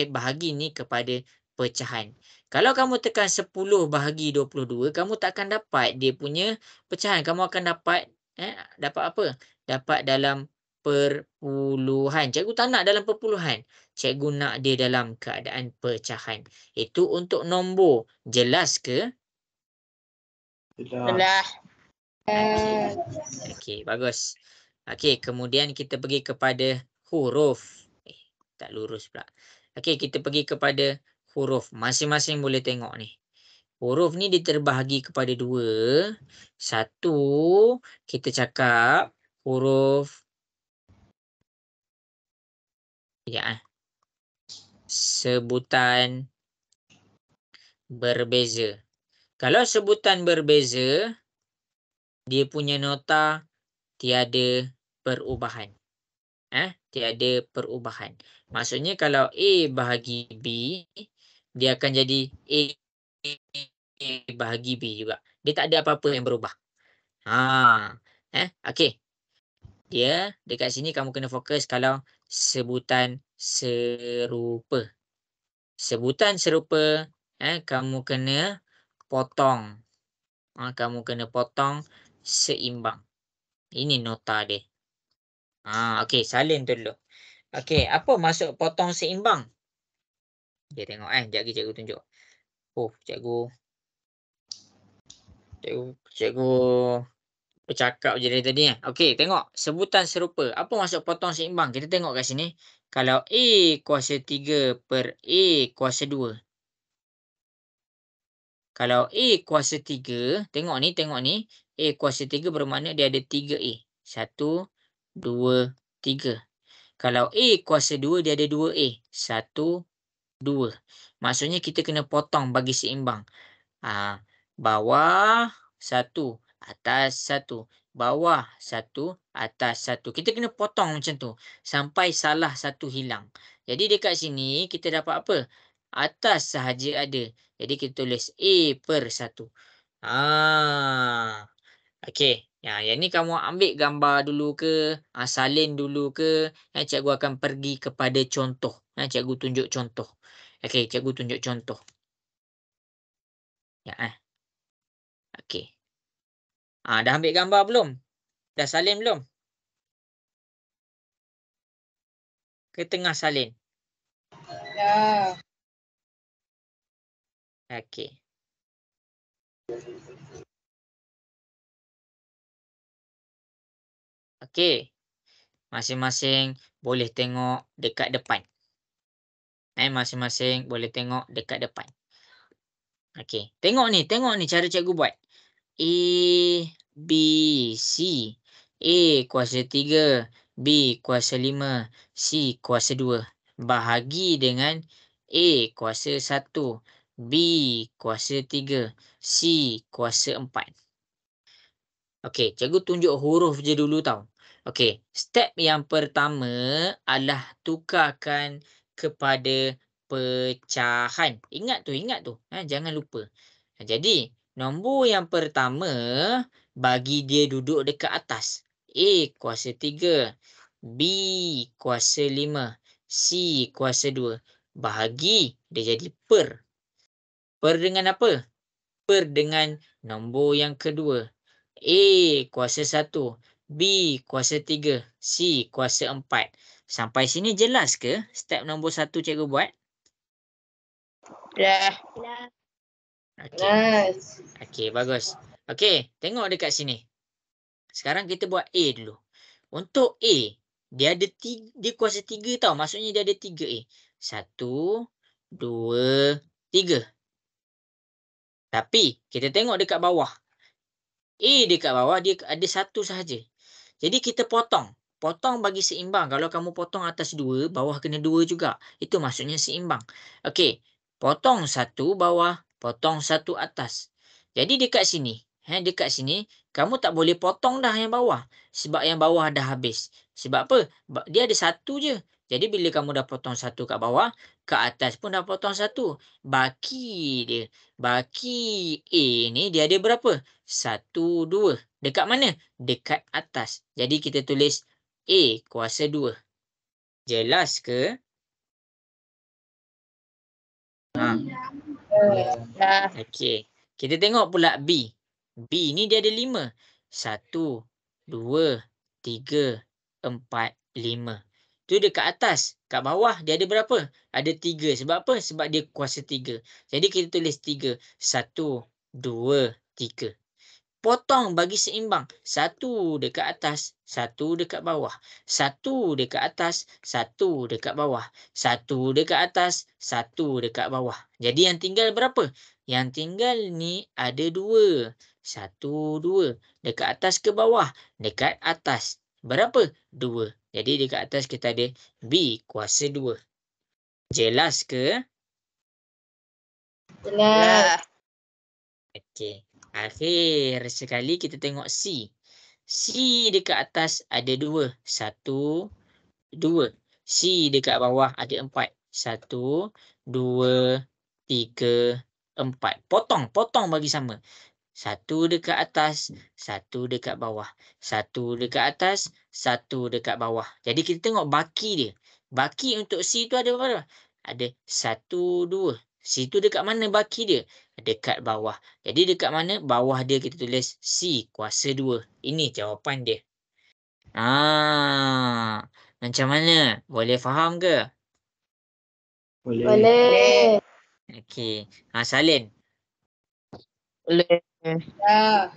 Bahagi ni kepada pecahan. Kalau kamu tekan 10 bahagi 22, kamu tak akan dapat dia punya pecahan. Kamu akan dapat dapat apa? Dapat dalam perpuluhan. Cikgu tak nak dalam perpuluhan. Cikgu nak dia dalam keadaan pecahan. Itu untuk nombor. Jelas ke? Dah. Okey, bagus. Okey, kemudian kita pergi kepada huruf. Tak lurus pula. Okey, kita pergi kepada huruf. Masing-masing boleh tengok ni. Huruf ni diterbahagi kepada 2. Satu, kita cakap huruf sebutan berbeza. Kalau sebutan berbeza, dia punya nota tiada perubahan. Tiada perubahan. Maksudnya kalau A bahagi B, dia akan jadi A bahagi B juga. Dia tak ada apa-apa yang berubah. Okey. Dia dekat sini kamu kena fokus kalau sebutan serupa. Sebutan serupa, kamu kena potong. Kamu kena potong seimbang. Ini nota dia. Okey, salin tu dulu. Okey, apa maksud potong seimbang? Okey, tengok sekejap lagi cikgu tunjuk. Cikgu bercakap je dari tadi. Okey, tengok. Sebutan serupa. Apa maksud potong seimbang? Kita tengok kat sini. Kalau A kuasa 3 per A kuasa 2. Kalau A kuasa 3, tengok ni. A kuasa 3 bermakna dia ada 3A. 1, 2, 3. Kalau A kuasa 2, dia ada 2A. 1, 2. Maksudnya kita kena potong bagi seimbang. Bawah 1, atas 1. Bawah 1, atas 1. Kita kena potong macam tu. Sampai salah satu hilang. Jadi dekat sini kita dapat apa? Atas sahaja ada. Jadi kita tulis A per 1. Okey. Ya, yang ni kamu ambil gambar dulu ke, salin dulu ke, cikgu akan pergi kepada contoh. Cikgu tunjuk contoh. Okey, cikgu tunjuk contoh. Ya, okey. Dah ambil gambar belum? Dah salin belum? Ke tengah salin? Ya. Okey. Okey. Masing-masing boleh tengok dekat depan. Masing-masing boleh tengok dekat depan. Okey. Tengok ni cara cikgu buat. A, B, C. A kuasa 3, B kuasa 5, C kuasa 2. Bahagi dengan A kuasa 1, B kuasa 3, C kuasa 4. Okey, cikgu tunjuk huruf je dulu tau. Okey, step yang pertama adalah tukarkan kepada pecahan. Ingat tu. Jangan lupa. Jadi, nombor yang pertama bagi dia duduk dekat atas. A kuasa 3, B kuasa 5, C kuasa 2. Bahagi dia jadi per. Per dengan apa? Per dengan nombor yang kedua. A kuasa 1, B kuasa 3, C kuasa 4. Sampai sini jelas ke step nombor 1 cikgu buat? Dah. Okey. Nice. Okey, bagus. Okey, tengok dekat sini. Sekarang kita buat A dulu. Untuk A, dia ada dia kuasa 3 tau. Maksudnya dia ada 3 A. 1, 2, 3. Tapi kita tengok dekat bawah. A dekat bawah dia ada 1 sahaja. Jadi kita potong. Potong bagi seimbang. Kalau kamu potong atas 2, bawah kena 2 juga. Itu maksudnya seimbang. Okey. Potong 1 bawah, potong 1 atas. Jadi dekat sini, kamu tak boleh potong dah yang bawah. Sebab yang bawah dah habis. Sebab apa? Dia ada 1 je. Jadi bila kamu dah potong 1 kat bawah, kat atas pun dah potong 1. Baki dia. Baki A ni dia ada berapa? 1, 2. Dekat mana? Dekat atas. Jadi kita tulis A kuasa 2. Jelas ke? Dah. Okey. Kita tengok pula B. B ni dia ada 5. 1, 2, 3, 4, 5. Tu dekat atas. Kat bawah dia ada berapa? Ada 3. Sebab apa? Sebab dia kuasa 3. Jadi kita tulis 3. 1, 2, 3. Potong bagi seimbang. 1 dekat atas, 1 dekat bawah. 1 dekat atas, 1 dekat bawah. 1 dekat atas, 1 dekat bawah. Jadi yang tinggal berapa? Yang tinggal ni ada 2. 1, 2. Dekat atas ke bawah? Dekat atas. Berapa? 2. Jadi dekat atas kita ada B kuasa 2. Jelas ke? Jelas. Dah. Okey. Akhir sekali kita tengok C. C dekat atas ada 2. 1, 2. C dekat bawah ada 4. 1, 2, 3, 4. Potong bagi sama. 1 dekat atas, 1 dekat bawah. 1 dekat atas, 1 dekat bawah. Jadi kita tengok baki dia. Baki untuk C tu ada berapa? Ada 1, 2. C tu dekat mana baki dia? Dekat bawah. Jadi dekat mana? Bawah dia kita tulis C kuasa 2. Ini jawapan dia. Macam mana? Boleh faham ke? Boleh. Okey. Salin. Boleh. Dah.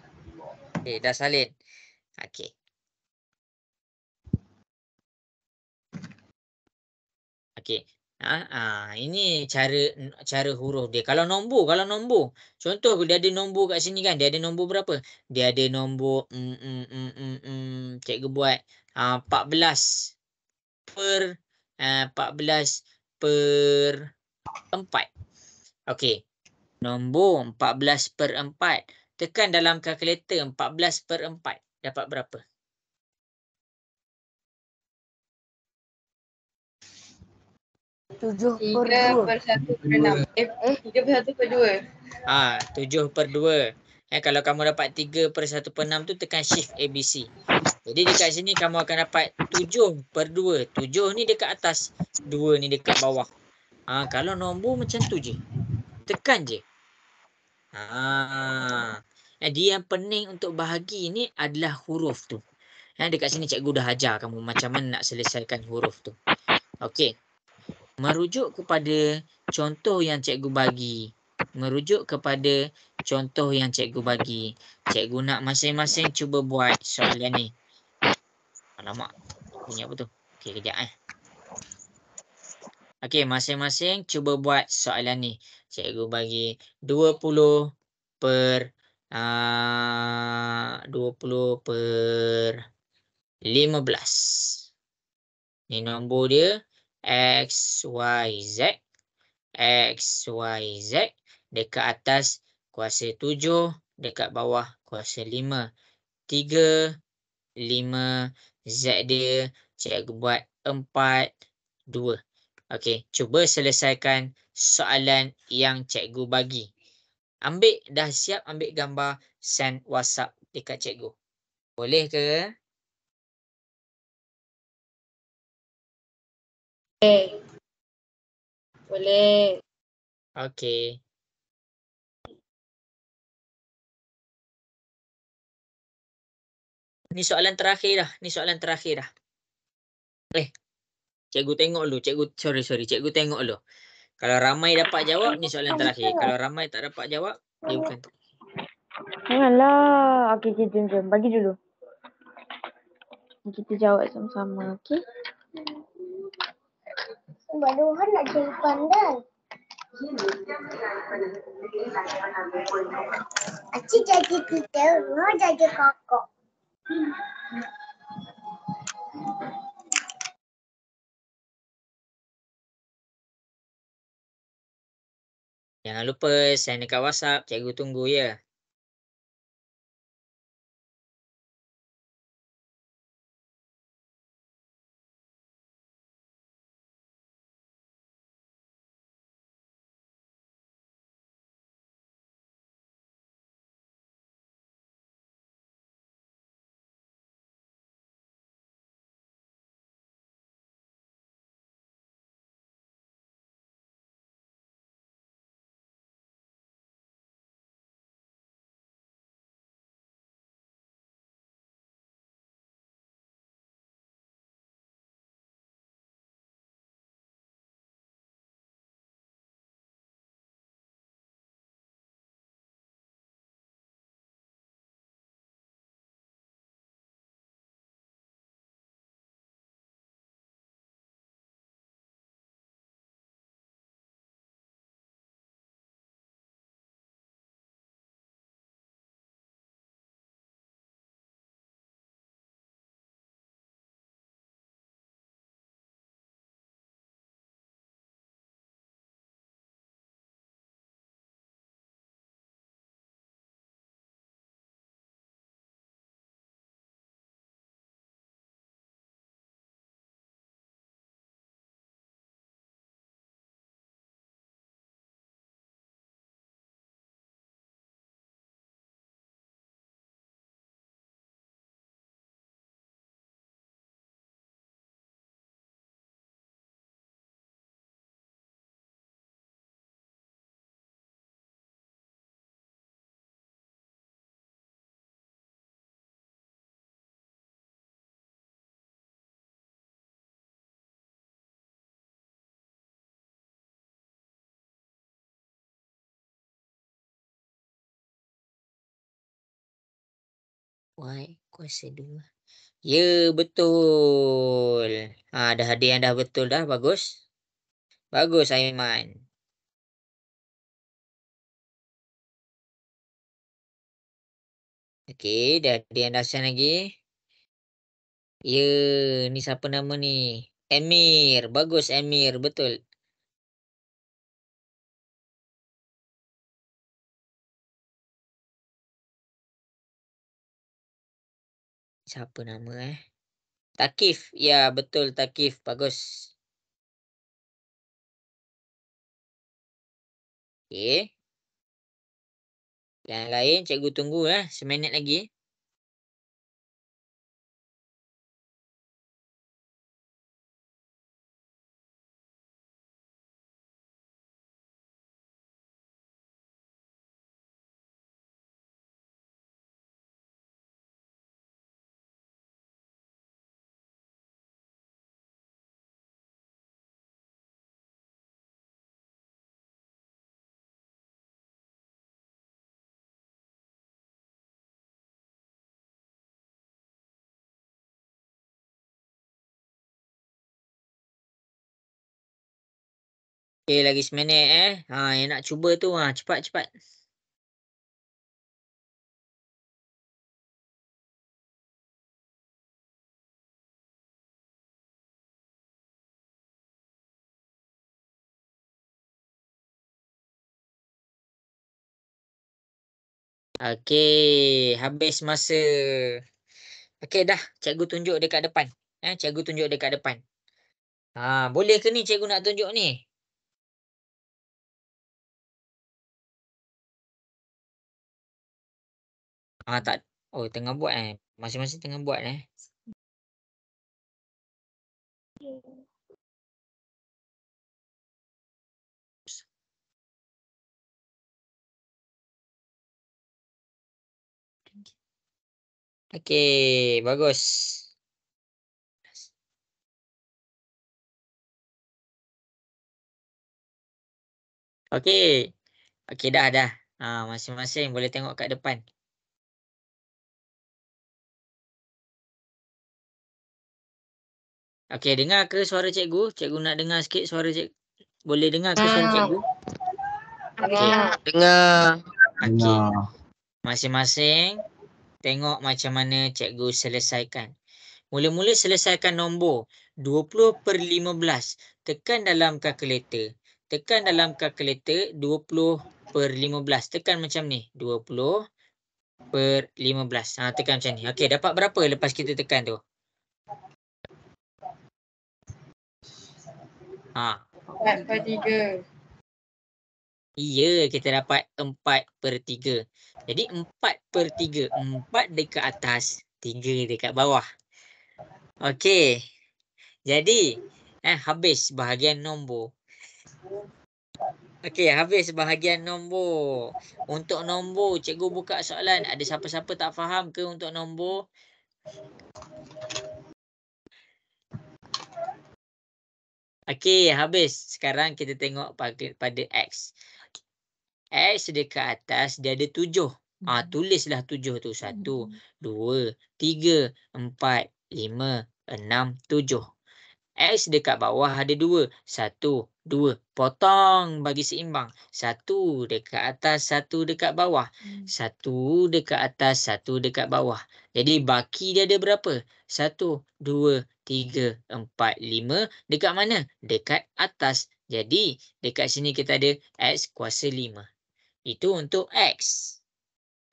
Okey, dah salin. Okey. Okey. Ini cara huruf dia. Kalau nombor. Contoh dia ada nombor kat sini kan. Dia ada nombor berapa? Dia ada nombor cikgu buat 14 per 14 per 4. Okey. Nombor 14 per 4. Tekan dalam kalkulator 14 per 4. Dapat berapa? 3 per 1 per 6. 3 per 1 per 2. 7 per 2. Kalau kamu dapat 3/1/6 tu tekan shift ABC. Jadi dekat sini kamu akan dapat 7/2. 7 ni dekat atas, 2 ni dekat bawah. Kalau nombor macam tu je. Tekan je. Jadi yang pening untuk bahagi ni adalah huruf tu. Dekat sini cikgu dah ajar kamu macam mana nak selesaikan huruf tu. Okey. Merujuk kepada contoh yang cikgu bagi. Cikgu nak masing-masing cuba buat soalan ni. Alamak. Bunyi apa tu? Okey, kejap Okey, masing-masing cuba buat soalan ni. Cikgu bagi 20 per 15. Ni nombor dia X, Y, Z. X, Y, Z. Dekat atas kuasa 7. Dekat bawah kuasa 5. 3, 5. Z dia cikgu buat 4, 2. Okey, cuba selesaikan soalan yang cikgu bagi. Dah siap ambil gambar, send WhatsApp dekat cikgu. Boleh ke? Boleh. Okey. Ni soalan terakhir dah. Cikgu tengok dulu. Cikgu tengok dulu. Kalau ramai dapat jawab, ni soalan terakhir. Kalau ramai tak dapat jawab, dia bukan terakhir. Janganlah. Okey, jom. Bagi dulu. Kita jawab sama-sama, okey? Baruhan nak jadi pandai. Acik jadi teacher, Nur jadi kakak. Jangan lupa send dekat WhatsApp. Cikgu tunggu ya. Y kuasa 2. Ya, betul. Dah ada yang dah betul dah. Bagus. Bagus, Aiman. Okey, dah ada yang dah send lagi. Ya, ni siapa nama ni? Emir. Bagus, Emir. Betul. Siapa nama Takif. Ya, betul Takif. Bagus. Okey. Yang lain cikgu tunggu seminit lagi. Okey, lagi seminit yang nak cuba tu cepat-cepat. Okey, habis masa. Okey dah, cikgu tunjuk dekat depan. Cikgu tunjuk dekat depan. Boleh ke ni cikgu nak tunjuk ni? Tak. Oh, tengah buat Masing-masing tengah buat Okey, bagus. Okey. Okey dah. Masing-masing boleh tengok kat depan. Okey, dengar ke suara cikgu? Cikgu nak dengar sikit suara cikgu. Boleh dengar ke suara cikgu? Okey. Dengar. Okey. Masing-masing tengok macam mana cikgu selesaikan. Mula-mula selesaikan nombor 20/15. Tekan dalam kalkulator. Tekan dalam kalkulator 20/15. Tekan macam ni. 20/15. Tekan macam ni. Okey, dapat berapa lepas kita tekan tu? 4/3. Ya, kita dapat 4/3. Jadi 4/3. 4 dekat atas, 3 dekat bawah. Okey. Jadi, habis bahagian nombor. Okey, habis bahagian nombor. Untuk nombor, cikgu buka soalan. Ada siapa-siapa tak faham ke untuk nombor? Okey, habis. Sekarang kita tengok pada X. X dekat atas dia ada 7. Tulislah 7 tu. 1, 2, 3, 4, 5, 6, 7. X dekat bawah ada 2. 1, 2. Potong bagi seimbang. 1 dekat atas, 1 dekat bawah. 1 dekat atas, 1 dekat bawah. Jadi baki dia ada berapa? 1, 2, 3, 4, 5. Dekat mana? Dekat atas. Jadi dekat sini kita ada X kuasa 5. Itu untuk X.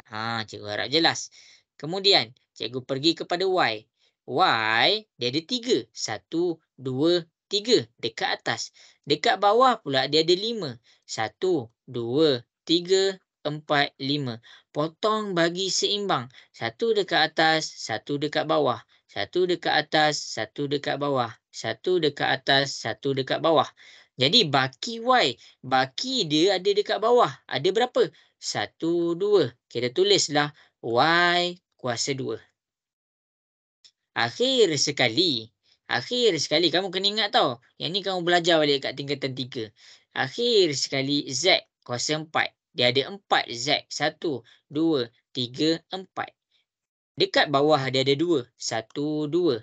Cikgu harap jelas. Kemudian, cikgu pergi kepada Y. Y, dia ada 3. 1, 2, 3 dekat atas. Dekat bawah pula dia ada 5. 1, 2, 3, 4, 5. Potong bagi seimbang. 1 dekat atas, 1 dekat bawah. 1 dekat atas, 1 dekat bawah. 1 dekat atas, 1 dekat bawah. Jadi baki Y, baki dia ada dekat bawah. Ada berapa? 1, 2. Kita tulislah Y kuasa 2. Akhir sekali kamu kena ingat tau. Yang ni kamu belajar balik kat tingkatan 3. Akhir sekali Z kuasa 4. Dia ada 4 Z. 1, 2, 3, 4. Dekat bawah dia ada 2. 1, 2.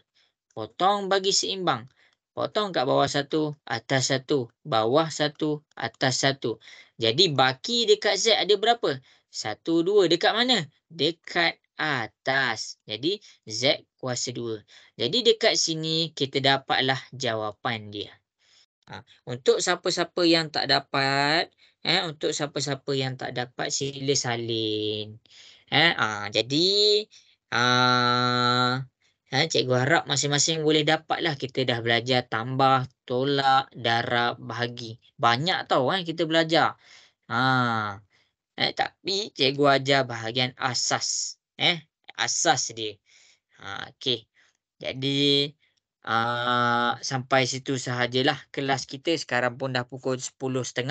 Potong bagi seimbang. Potong kat bawah 1, atas 1, bawah 1, atas 1. Jadi baki dekat Z ada berapa? 1, 2. Dekat mana? Dekat atas. Jadi Z kuasa 2. Jadi dekat sini kita dapatlah jawapan dia. Untuk siapa-siapa yang tak dapat, sila salin. Jadi cikgu harap masing-masing boleh dapatlah. Kita dah belajar tambah, tolak, darab, bahagi. Banyak tau kita belajar. Tapi cikgu ajar bahagian asas. Asas dia. Okey. Jadi sampai situ sahajalah kelas kita. Sekarang pun dah pukul 10.30.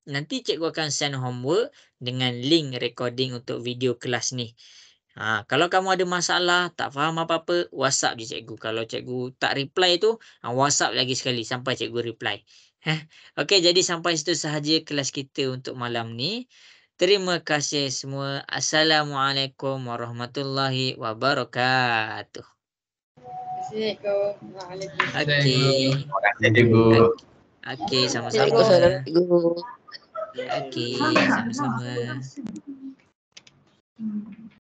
Nanti cikgu akan send homework dengan link recording untuk video kelas ni. Kalau kamu ada masalah, tak faham apa-apa, WhatsApp je cikgu. Kalau cikgu tak reply tu, WhatsApp lagi sekali sampai cikgu reply. Okey, jadi sampai situ sahaja kelas kita untuk malam ni. Terima kasih semua. Assalamualaikum warahmatullahi wabarakatuh. Assalamualaikum. Waalaikumsalam. Okey. Terima kasih cikgu. Okey, sama-sama. Waalaikumsalam, cikgu. Okey, sama-sama.